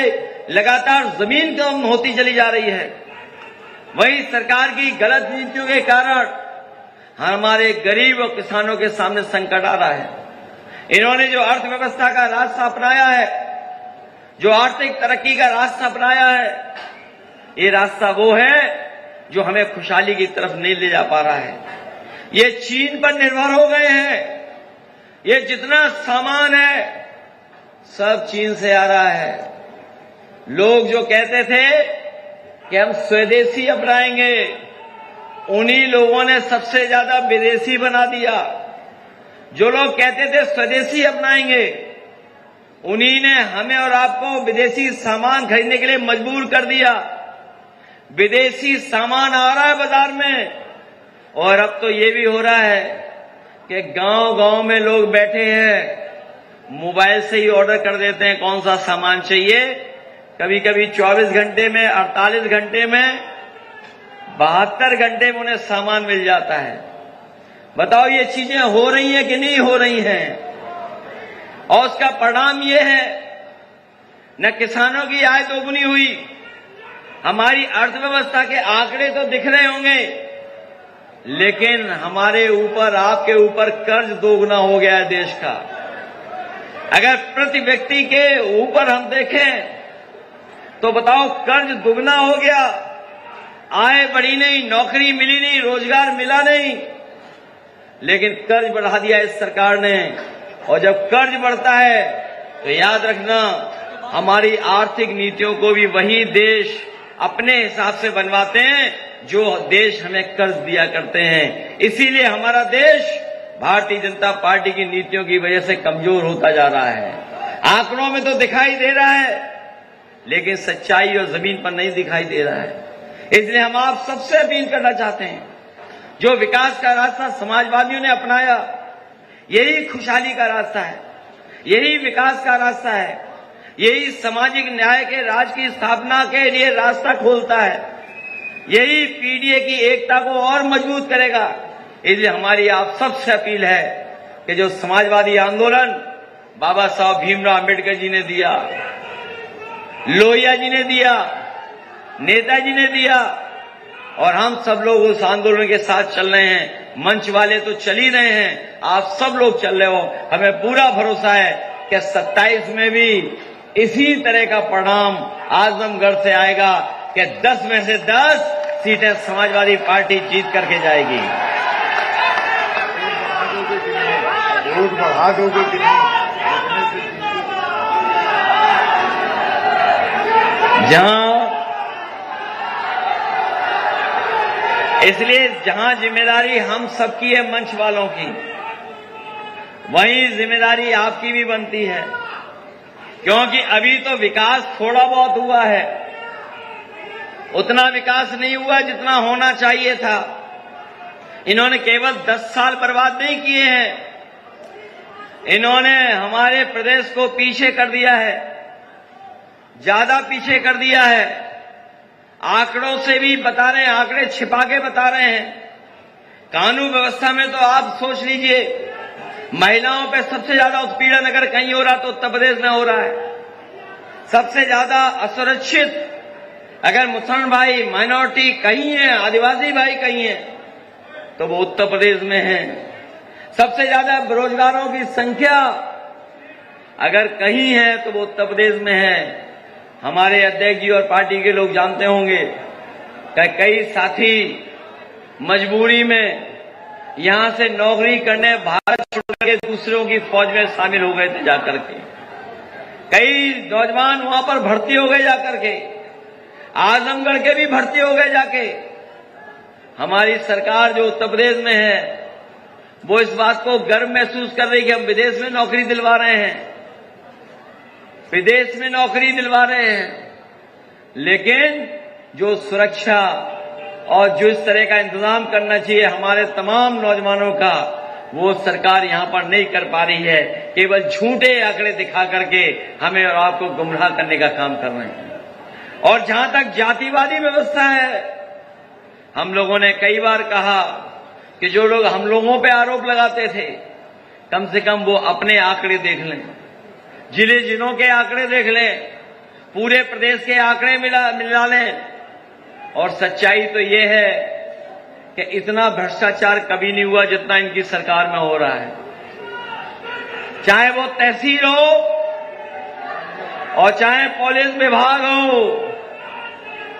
लगातार जमीन कम होती चली जा रही है, वहीं सरकार की गलत नीतियों के कारण हमारे गरीब और किसानों के सामने संकट आ रहा है। इन्होंने जो अर्थव्यवस्था का रास्ता अपनाया है, जो आर्थिक तरक्की का रास्ता अपनाया है, ये रास्ता वो है जो हमें खुशहाली की तरफ नहीं ले जा पा रहा है। ये चीन पर निर्भर हो गए हैं। ये जितना सामान है सब चीन से आ रहा है। लोग जो कहते थे कि हम स्वदेशी अपनाएंगे, उन्हीं लोगों ने सबसे ज्यादा विदेशी बना दिया। जो लोग कहते थे स्वदेशी अपनाएंगे, उन्हीं ने हमें और आपको विदेशी सामान खरीदने के लिए मजबूर कर दिया। विदेशी सामान आ रहा है बाजार में, और अब तो ये भी हो रहा है कि गांव-गांव में लोग बैठे हैं, मोबाइल से ही ऑर्डर कर देते हैं कौन सा सामान चाहिए। कभी कभी 24 घंटे में, 48 घंटे में, 72 घंटे में उन्हें सामान मिल जाता है। बताओ ये चीजें हो रही हैं कि नहीं हो रही हैं? और उसका परिणाम ये है, न किसानों की आय दोगुनी हुई, हमारी अर्थव्यवस्था के आंकड़े तो दिख रहे होंगे, लेकिन हमारे ऊपर, आपके ऊपर कर्ज दोगुना हो गया है देश का। अगर प्रति व्यक्ति के ऊपर हम देखें तो बताओ कर्ज दुगना हो गया, आय बढ़ी नहीं, नौकरी मिली नहीं, रोजगार मिला नहीं, लेकिन कर्ज बढ़ा दिया इस सरकार ने। और जब कर्ज बढ़ता है तो याद रखना, हमारी आर्थिक नीतियों को भी वही देश अपने हिसाब से बनवाते हैं जो देश हमें कर्ज दिया करते हैं। इसीलिए हमारा देश भारतीय जनता पार्टी की नीतियों की वजह से कमजोर होता जा रहा है। आंकड़ों में तो दिखाई दे रहा है, लेकिन सच्चाई और जमीन पर नहीं दिखाई दे रहा है। इसलिए हम आप सबसे अपील करना चाहते हैं, जो विकास का रास्ता समाजवादियों ने अपनाया, यही खुशहाली का रास्ता है, यही विकास का रास्ता है, यही सामाजिक न्याय के राज की स्थापना के लिए रास्ता खोलता है, यही पीडीए की एकता को और मजबूत करेगा। इसलिए हमारी आप सबसे अपील है कि जो समाजवादी आंदोलन बाबा साहब भीमराव अम्बेडकर जी ने दिया, लोहिया जी ने दिया, नेताजी ने दिया, और हम सब लोग उस आंदोलन के साथ चल रहे हैं। मंच वाले तो चल ही रहे हैं, आप सब लोग चल रहे हो। हमें पूरा भरोसा है कि 27 में भी इसी तरह का परिणाम आजमगढ़ से आएगा कि 10 में से 10 सीटें समाजवादी पार्टी जीत करके जाएगी। वोट बढ़ा दोगे कि नहीं? इसलिए जहां जिम्मेदारी हम सबकी है मंच वालों की, वहीं जिम्मेदारी आपकी भी बनती है, क्योंकि अभी तो विकास थोड़ा बहुत हुआ है, उतना विकास नहीं हुआ जितना होना चाहिए था। इन्होंने केवल 10 साल बर्बाद नहीं किए हैं, इन्होंने हमारे प्रदेश को पीछे कर दिया है, ज्यादा पीछे कर दिया है। आंकड़ों से भी बता रहे हैं, आंकड़े छिपा के बता रहे हैं। कानून व्यवस्था में तो आप सोच लीजिए, महिलाओं पे सबसे ज्यादा उत्पीड़न अगर कहीं हो रहा तो उत्तर प्रदेश में हो रहा है। सबसे ज्यादा असुरक्षित अगर मुसलमान भाई, माइनॉरिटी कहीं है, आदिवासी भाई कहीं है, तो वो उत्तर प्रदेश में है। सबसे ज्यादा बेरोजगारों की संख्या अगर कहीं है तो वो उत्तर प्रदेश में है। हमारे अध्यक्ष जी और पार्टी के लोग जानते होंगे कि कई साथी मजबूरी में यहां से नौकरी करने भारत छोड़ के दूसरों की फौज में शामिल हो गए थे जाकर के। कई नौजवान वहां पर भर्ती हो गए जाकर के, आजमगढ़ के भी भर्ती हो गए जाके। हमारी सरकार जो उत्तर प्रदेश में है वो इस बात को गर्व महसूस कर रही है कि हम विदेश में नौकरी दिलवा रहे हैं, विदेश में नौकरी दिलवा रहे हैं, लेकिन जो सुरक्षा और जो इस तरह का इंतजाम करना चाहिए हमारे तमाम नौजवानों का, वो सरकार यहां पर नहीं कर पा रही है। केवल झूठे आंकड़े दिखा करके हमें और आपको गुमराह करने का काम कर रहे हैं। और जहां तक जातिवादी व्यवस्था है, हम लोगों ने कई बार कहा कि जो लोग हम लोगों पे आरोप लगाते थे, कम से कम वो अपने आंकड़े देख लें, जिलों के आंकड़े देख लें, पूरे प्रदेश के आंकड़े मिला लें। और सच्चाई तो ये है कि इतना भ्रष्टाचार कभी नहीं हुआ जितना इनकी सरकार में हो रहा है। चाहे वो तहसील हो और चाहे पुलिस विभाग हो,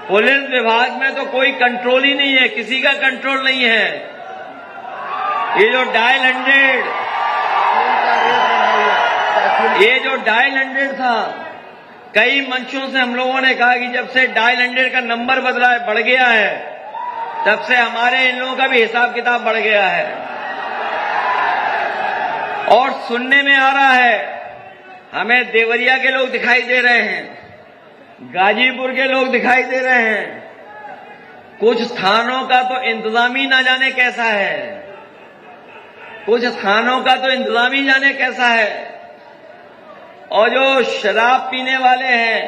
पुलिस विभाग में तो कोई कंट्रोल ही नहीं है, किसी का कंट्रोल नहीं है। ये जो डायल 100 था, कई मंचों से हम लोगों ने कहा कि जब से डायल 100 का नंबर बदला है, बढ़ गया है, तब से हमारे इन लोगों का भी हिसाब किताब बढ़ गया है। और सुनने में आ रहा है, हमें देवरिया के लोग दिखाई दे रहे हैं, गाजीपुर के लोग दिखाई दे रहे हैं, कुछ थानों का तो इंतजाम ही ना जाने कैसा है, कुछ थानों का तो इंतजाम ही जाने कैसा है। और जो शराब पीने वाले हैं,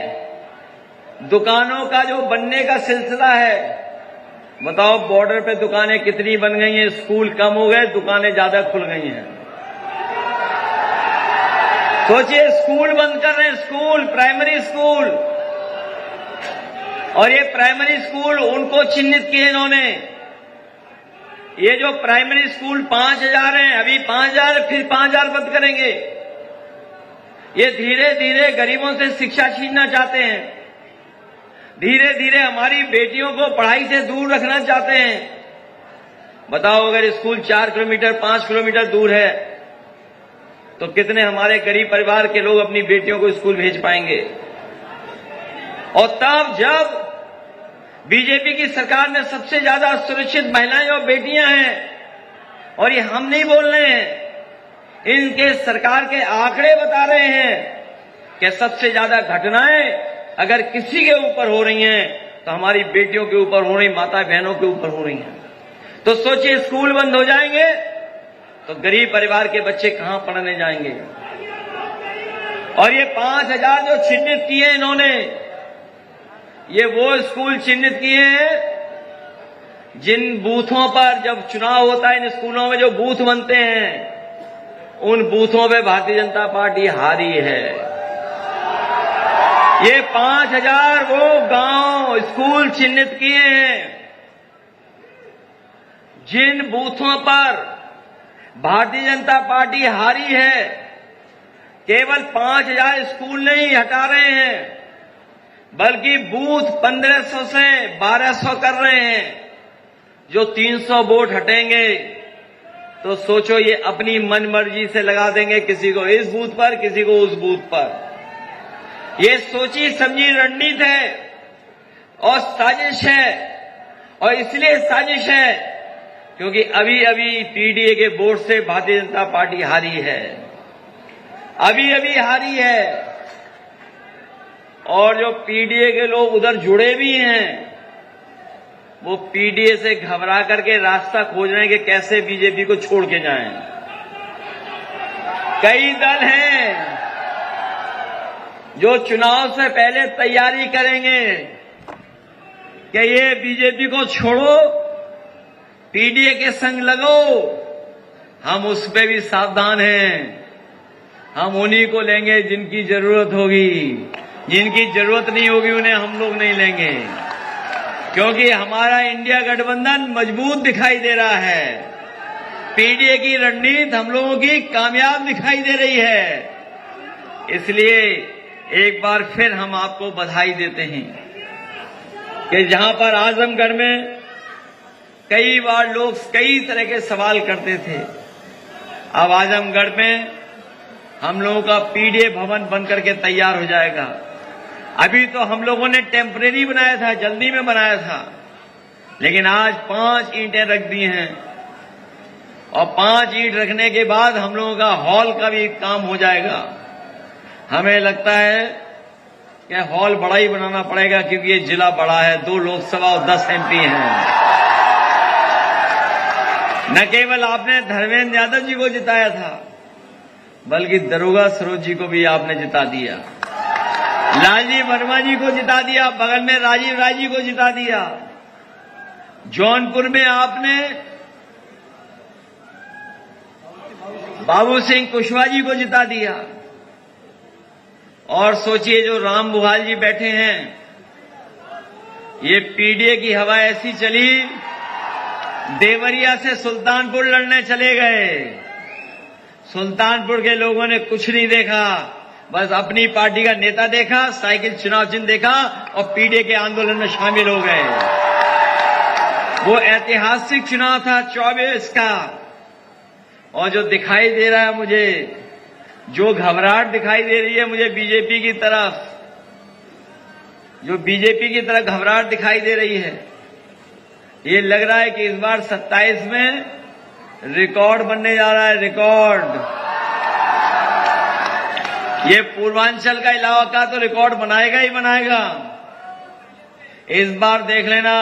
दुकानों का जो बनने का सिलसिला है, बताओ बॉर्डर पे दुकानें कितनी बन गई हैं, स्कूल कम हो गए, दुकानें ज्यादा खुल गई हैं। सोचिए, स्कूल बंद कर रहे हैं, स्कूल, प्राइमरी स्कूल, और ये प्राइमरी स्कूल उनको चिन्हित किए इन्होंने। ये जो प्राइमरी स्कूल 5000 हैं, अभी 5000, फिर 5000 बंद करेंगे। ये धीरे धीरे गरीबों से शिक्षा छीनना चाहते हैं, धीरे धीरे हमारी बेटियों को पढ़ाई से दूर रखना चाहते हैं। बताओ, अगर स्कूल 4 किलोमीटर 5 किलोमीटर दूर है तो कितने हमारे गरीब परिवार के लोग अपनी बेटियों को स्कूल भेज पाएंगे? और तब जब बीजेपी की सरकार में सबसे ज्यादा सुरक्षित महिलाएं और बेटियां हैं, और ये हम नहीं बोल रहे हैं, इनके सरकार के आंकड़े बता रहे हैं कि सबसे ज्यादा घटनाएं अगर किसी के ऊपर हो रही हैं तो हमारी बेटियों के ऊपर हो रही, माता बहनों के ऊपर हो रही हैं। तो सोचिए, स्कूल बंद हो जाएंगे तो गरीब परिवार के बच्चे कहां पढ़ने जाएंगे? और ये 5000 जो चिन्हित किए इन्होंने, ये वो स्कूल चिन्हित किए हैं जिन बूथों पर जब चुनाव होता है, इन स्कूलों में जो बूथ बनते हैं, उन बूथों पे भारतीय जनता पार्टी हारी है। ये 5000 वो गांव, स्कूल चिन्हित किए हैं जिन बूथों पर भारतीय जनता पार्टी हारी है। केवल 5000 स्कूल नहीं हटा रहे हैं, बल्कि बूथ 1500 से 1200 कर रहे हैं। जो 300 वोट हटेंगे तो सोचो, ये अपनी मनमर्जी से लगा देंगे, किसी को इस बूथ पर, किसी को उस बूथ पर। ये सोची समझी रणनीति है और साजिश है। और इसलिए साजिश है क्योंकि अभी अभी पीडीए के वोट से भारतीय जनता पार्टी हारी है, अभी अभी हारी है। और जो पीडीए के लोग उधर जुड़े भी हैं, वो पीडीए से घबरा करके रास्ता खोज रहे हैं कि कैसे बीजेपी को छोड़ के जाएं। कई दल हैं जो चुनाव से पहले तैयारी करेंगे कि ये बीजेपी को छोड़ो, पीडीए के संग लगो। हम उस पे भी सावधान हैं, हम उन्हीं को लेंगे जिनकी जरूरत होगी, जिनकी जरूरत नहीं होगी उन्हें हम लोग नहीं लेंगे। क्योंकि हमारा इंडिया गठबंधन मजबूत दिखाई दे रहा है, पीडीए की रणनीति हम लोगों की कामयाब दिखाई दे रही है। इसलिए एक बार फिर हम आपको बधाई देते हैं कि जहां पर आजमगढ़ में कई बार लोग कई तरह के सवाल करते थे, अब आजमगढ़ में हम लोगों का पीडीए भवन बनकर के तैयार हो जाएगा। अभी तो हम लोगों ने टेम्परेरी बनाया था, जल्दी में बनाया था, लेकिन आज 5 ईंटें रख दी हैं और 5 ईंट रखने के बाद हम लोगों का हॉल का भी काम हो जाएगा। हमें लगता है कि हॉल बड़ा ही बनाना पड़ेगा, क्योंकि ये जिला बड़ा है, 2 लोकसभा और 10 एमपी हैं। न केवल आपने धर्मेंद्र यादव जी को जिताया था, बल्कि दरोगा सरोज जी को भी आपने जिता दिया, लालजी वर्मा जी को जिता दिया, बगल में राजीव राय जी को जिता दिया। जौनपुर में आपने बाबू सिंह कुशवाहा जी को जिता दिया। और सोचिए जो राम बुहाल जी बैठे हैं, ये पीडीए की हवा ऐसी चली, देवरिया से सुल्तानपुर लड़ने चले गए। सुल्तानपुर के लोगों ने कुछ नहीं देखा, बस अपनी पार्टी का नेता देखा, साइकिल चुनाव चिन्ह देखा और पीडीए के आंदोलन में शामिल हो गए। वो ऐतिहासिक चुनाव था 24 का, और जो दिखाई दे रहा है मुझे, जो घबराहट दिखाई दे रही है मुझे बीजेपी की तरफ, जो बीजेपी की तरफ घबराहट दिखाई दे रही है, ये लग रहा है कि इस बार 27 में रिकॉर्ड बनने जा रहा है, रिकॉर्ड। ये पूर्वांचल का इलाका तो रिकॉर्ड बनाएगा ही बनाएगा। इस बार देख लेना,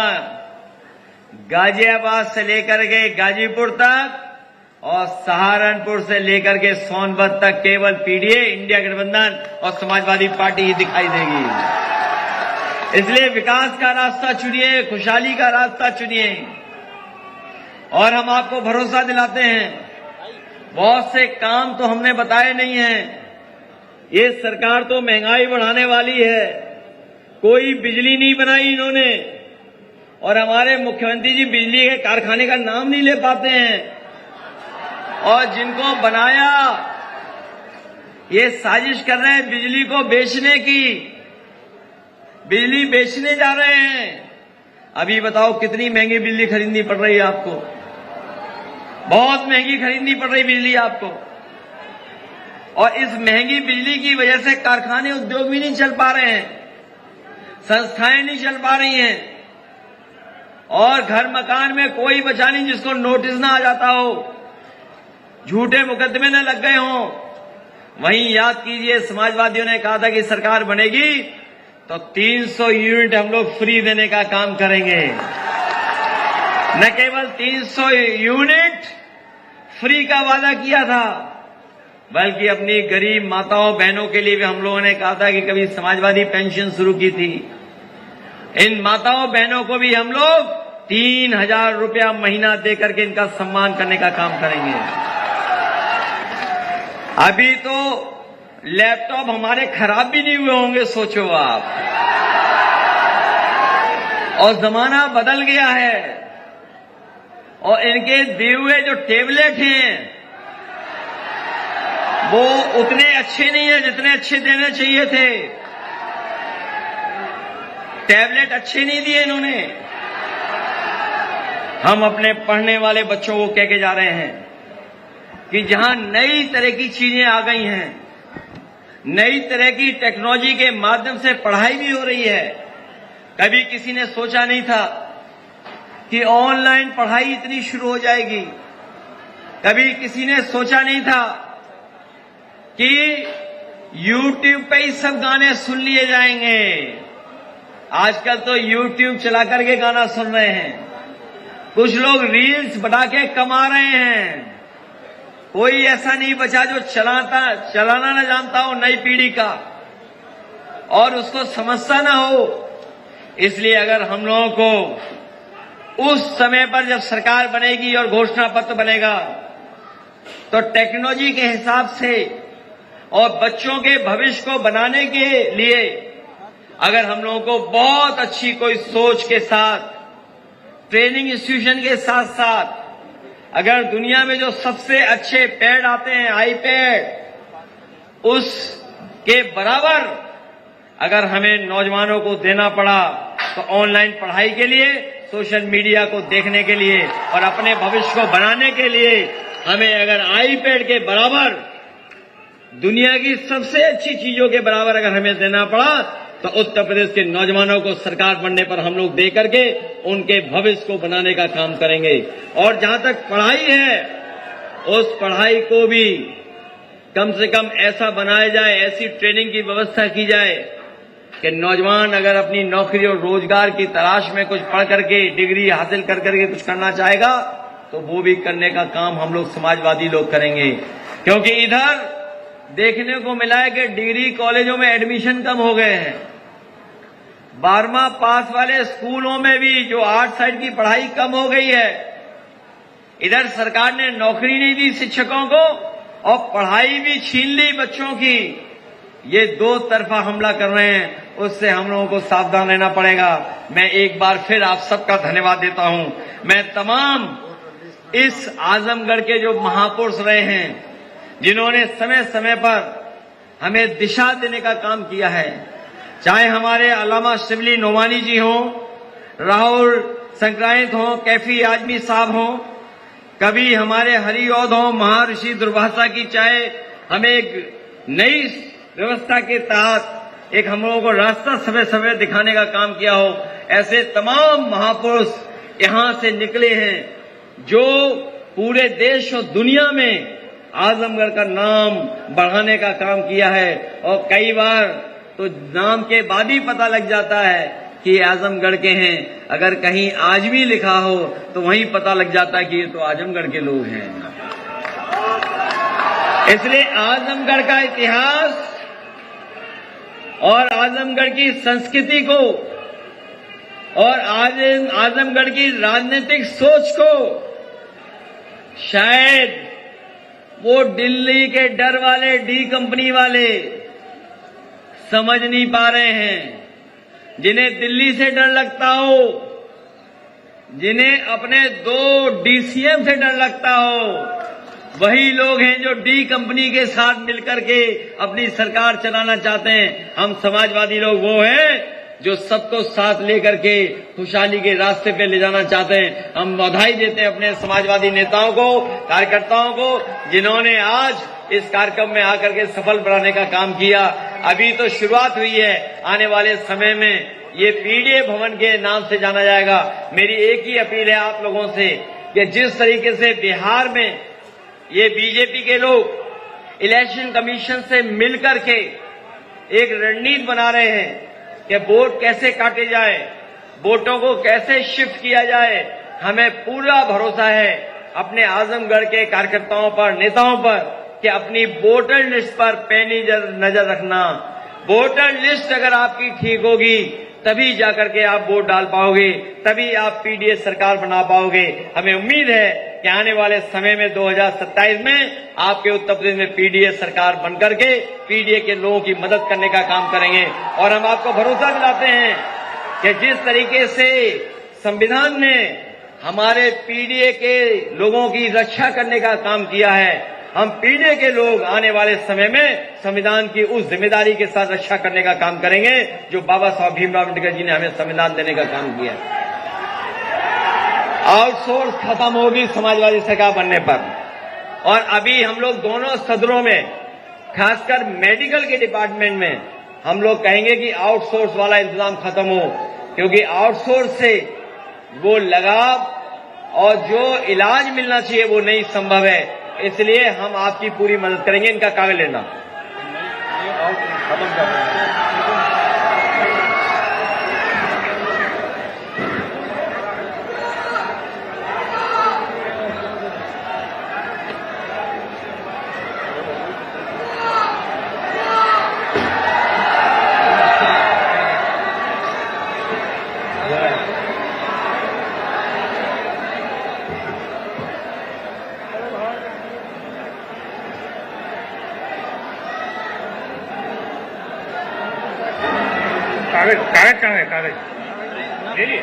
गाजियाबाद से लेकर के गाजीपुर तक और सहारनपुर से लेकर के सोनभद्र तक केवल पीडीए, इंडिया गठबंधन और समाजवादी पार्टी ही दिखाई देगी। इसलिए विकास का रास्ता चुनिए, खुशहाली का रास्ता चुनिए। और हम आपको भरोसा दिलाते हैं, बहुत से काम तो हमने बताए नहीं हैं। ये सरकार तो महंगाई बढ़ाने वाली है, कोई बिजली नहीं बनाई इन्होंने, और हमारे मुख्यमंत्री जी बिजली के कारखाने का नाम नहीं ले पाते हैं। और जिनको बनाया, ये साजिश कर रहे हैं बिजली को बेचने की, बिजली बेचने जा रहे हैं। अभी बताओ कितनी महंगी बिजली खरीदनी पड़ रही है आपको, बहुत महंगी खरीदनी पड़ रही बिजली आपको। और इस महंगी बिजली की वजह से कारखाने, उद्योग भी नहीं चल पा रहे हैं, संस्थाएं नहीं चल पा रही हैं, और घर मकान में कोई बचा नहीं जिसको नोटिस ना आ जाता हो, झूठे मुकदमे न लग गए हों। वहीं याद कीजिए, समाजवादियों ने कहा था कि सरकार बनेगी तो 300 यूनिट हम लोग फ्री देने का काम करेंगे। न केवल 300 यूनिट फ्री का वादा किया था, बल्कि अपनी गरीब माताओं बहनों के लिए भी हम लोगों ने कहा था कि कभी समाजवादी पेंशन शुरू की थी, इन माताओं बहनों को भी हम लोग 3000 रुपया महीना देकर के इनका सम्मान करने का काम करेंगे। अभी तो लैपटॉप हमारे खराब भी नहीं हुए होंगे, सोचो आप। और जमाना बदल गया है, और इनके दिए हुए जो टेबलेट हैं वो उतने अच्छे नहीं है जितने अच्छे देने चाहिए थे। टैबलेट अच्छे नहीं दिए इन्होंने। हम अपने पढ़ने वाले बच्चों को कह के जा रहे हैं कि जहां नई तरह की चीजें आ गई हैं, नई तरह की टेक्नोलॉजी के माध्यम से पढ़ाई भी हो रही है। कभी किसी ने सोचा नहीं था कि ऑनलाइन पढ़ाई इतनी शुरू हो जाएगी। कभी किसी ने सोचा नहीं था कि YouTube पे ही सब गाने सुन लिए जाएंगे। आजकल तो YouTube चला करके गाना सुन रहे हैं। कुछ लोग रील्स बना के कमा रहे हैं। कोई ऐसा नहीं बचा जो चलाना न जानता हो नई पीढ़ी का, और उसको समझता ना हो। इसलिए अगर हम लोगों को उस समय पर जब सरकार बनेगी और घोषणा पत्र बनेगा, तो टेक्नोलॉजी के हिसाब से और बच्चों के भविष्य को बनाने के लिए अगर हम लोगों को बहुत अच्छी कोई सोच के साथ, ट्रेनिंग इंस्टीट्यूशन के साथ साथ अगर दुनिया में जो सबसे अच्छे पैड आते हैं आईपैड, उसके बराबर अगर हमें नौजवानों को देना पड़ा तो ऑनलाइन पढ़ाई के लिए, सोशल मीडिया को देखने के लिए और अपने भविष्य को बनाने के लिए हमें अगर आईपैड के बराबर दुनिया की सबसे अच्छी चीजों के बराबर अगर हमें देना पड़ा तो उत्तर प्रदेश के नौजवानों को सरकार बनने पर हम लोग दे करके उनके भविष्य को बनाने का काम करेंगे। और जहां तक पढ़ाई है, उस पढ़ाई को भी कम से कम ऐसा बनाया जाए, ऐसी ट्रेनिंग की व्यवस्था की जाए कि नौजवान अगर अपनी नौकरी और रोजगार की तलाश में कुछ पढ़ करके, डिग्री हासिल कर करके कुछ करना चाहेगा तो वो भी करने का काम हम लोग समाजवादी लोग करेंगे। क्योंकि इधर देखने को मिला है कि डिग्री कॉलेजों में एडमिशन कम हो गए हैं, 12वां पास वाले स्कूलों में भी जो आर्ट साइड की पढ़ाई कम हो गई है। इधर सरकार ने नौकरी नहीं दी शिक्षकों को और पढ़ाई भी छीन ली बच्चों की। ये दो तरफा हमला कर रहे हैं, उससे हम लोगों को सावधान रहना पड़ेगा। मैं एक बार फिर आप सबका धन्यवाद देता हूं। मैं तमाम इस आजमगढ़ के जो महापुरुष रहे हैं, जिन्होंने समय समय पर हमें दिशा देने का काम किया है, चाहे हमारे अल्लामा शिबली नोमानी जी हों, राहुल संक्रांत हों, कैफी आजमी साहब हों, कभी हमारे हरिऔध हों, महर्षि दुर्वासा की, चाहे हमें एक नई व्यवस्था के तहत एक हम लोगों को रास्ता समय समय दिखाने का काम किया हो, ऐसे तमाम महापुरुष यहां से निकले हैं जो पूरे देश और दुनिया में आजमगढ़ का नाम बढ़ाने का काम किया है। और कई बार तो नाम के बाद ही पता लग जाता है कि आजमगढ़ के हैं। अगर कहीं आजमी लिखा हो तो वहीं पता लग जाता है कि ये तो आजमगढ़ के लोग हैं। इसलिए आजमगढ़ का इतिहास और आजमगढ़ की संस्कृति को और आजमगढ़ की राजनीतिक सोच को शायद वो दिल्ली के डर वाले डी कंपनी वाले समझ नहीं पा रहे हैं। जिन्हें दिल्ली से डर लगता हो, जिन्हें अपने 2 डीसीएम से डर लगता हो, वही लोग हैं जो डी कंपनी के साथ मिलकर के अपनी सरकार चलाना चाहते हैं। हम समाजवादी लोग वो हैं जो सबको साथ लेकर के खुशहाली के रास्ते पे ले जाना चाहते हैं। हम बधाई देते हैं अपने समाजवादी नेताओं को, कार्यकर्ताओं को, जिन्होंने आज इस कार्यक्रम में आकर के सफल बनाने का काम किया। अभी तो शुरुआत हुई है, आने वाले समय में ये पीडीए भवन के नाम से जाना जाएगा। मेरी एक ही अपील है आप लोगों से कि जिस तरीके से बिहार में ये बीजेपी के लोग इलेक्शन कमीशन से मिलकर के एक रणनीति बना रहे हैं कि वोट कैसे काटे जाए, वोटों को कैसे शिफ्ट किया जाए, हमें पूरा भरोसा है अपने आजमगढ़ के कार्यकर्ताओं पर, नेताओं पर कि अपनी वोटर लिस्ट पर पैनी नजर रखना। वोटर लिस्ट अगर आपकी ठीक होगी तभी जाकर के आप वोट डाल पाओगे, तभी आप पीडीए सरकार बना पाओगे। हमें उम्मीद है कि आने वाले समय में 2027 में आपके उत्तर प्रदेश में पीडीए सरकार बनकर के पीडीए के लोगों की मदद करने का काम करेंगे। और हम आपको भरोसा दिलाते हैं कि जिस तरीके से संविधान ने हमारे पीडीए के लोगों की रक्षा करने का काम किया है, हम पीडीए के लोग आने वाले समय में संविधान की उस जिम्मेदारी के साथ रक्षा करने का काम करेंगे जो बाबा साहब भीमराव अम्बेडकर जी ने हमें संविधान देने का काम किया। आउटसोर्स खत्म होगी समाजवादी सरकार बनने पर। और अभी हम लोग दोनों सदनों में, खासकर मेडिकल के डिपार्टमेंट में, हम लोग कहेंगे कि आउटसोर्स वाला इंतजाम खत्म हो, क्योंकि आउटसोर्स से वो लगाव और जो इलाज मिलना चाहिए वो नहीं संभव है। इसलिए हम आपकी पूरी मदद करेंगे। इनका कागज लेना। कागज कहाँ है? कागज ले लिए?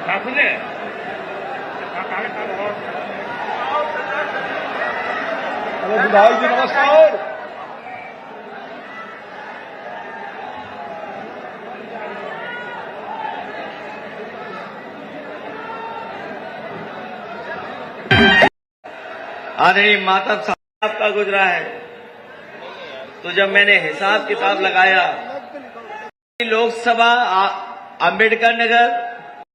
कागज ले? कागज विधायक जी नमस्कार। आदरणीय मातब साहब का गुजरा है, तो जब मैंने हिसाब किताब लगाया, लोकसभा अंबेडकर नगर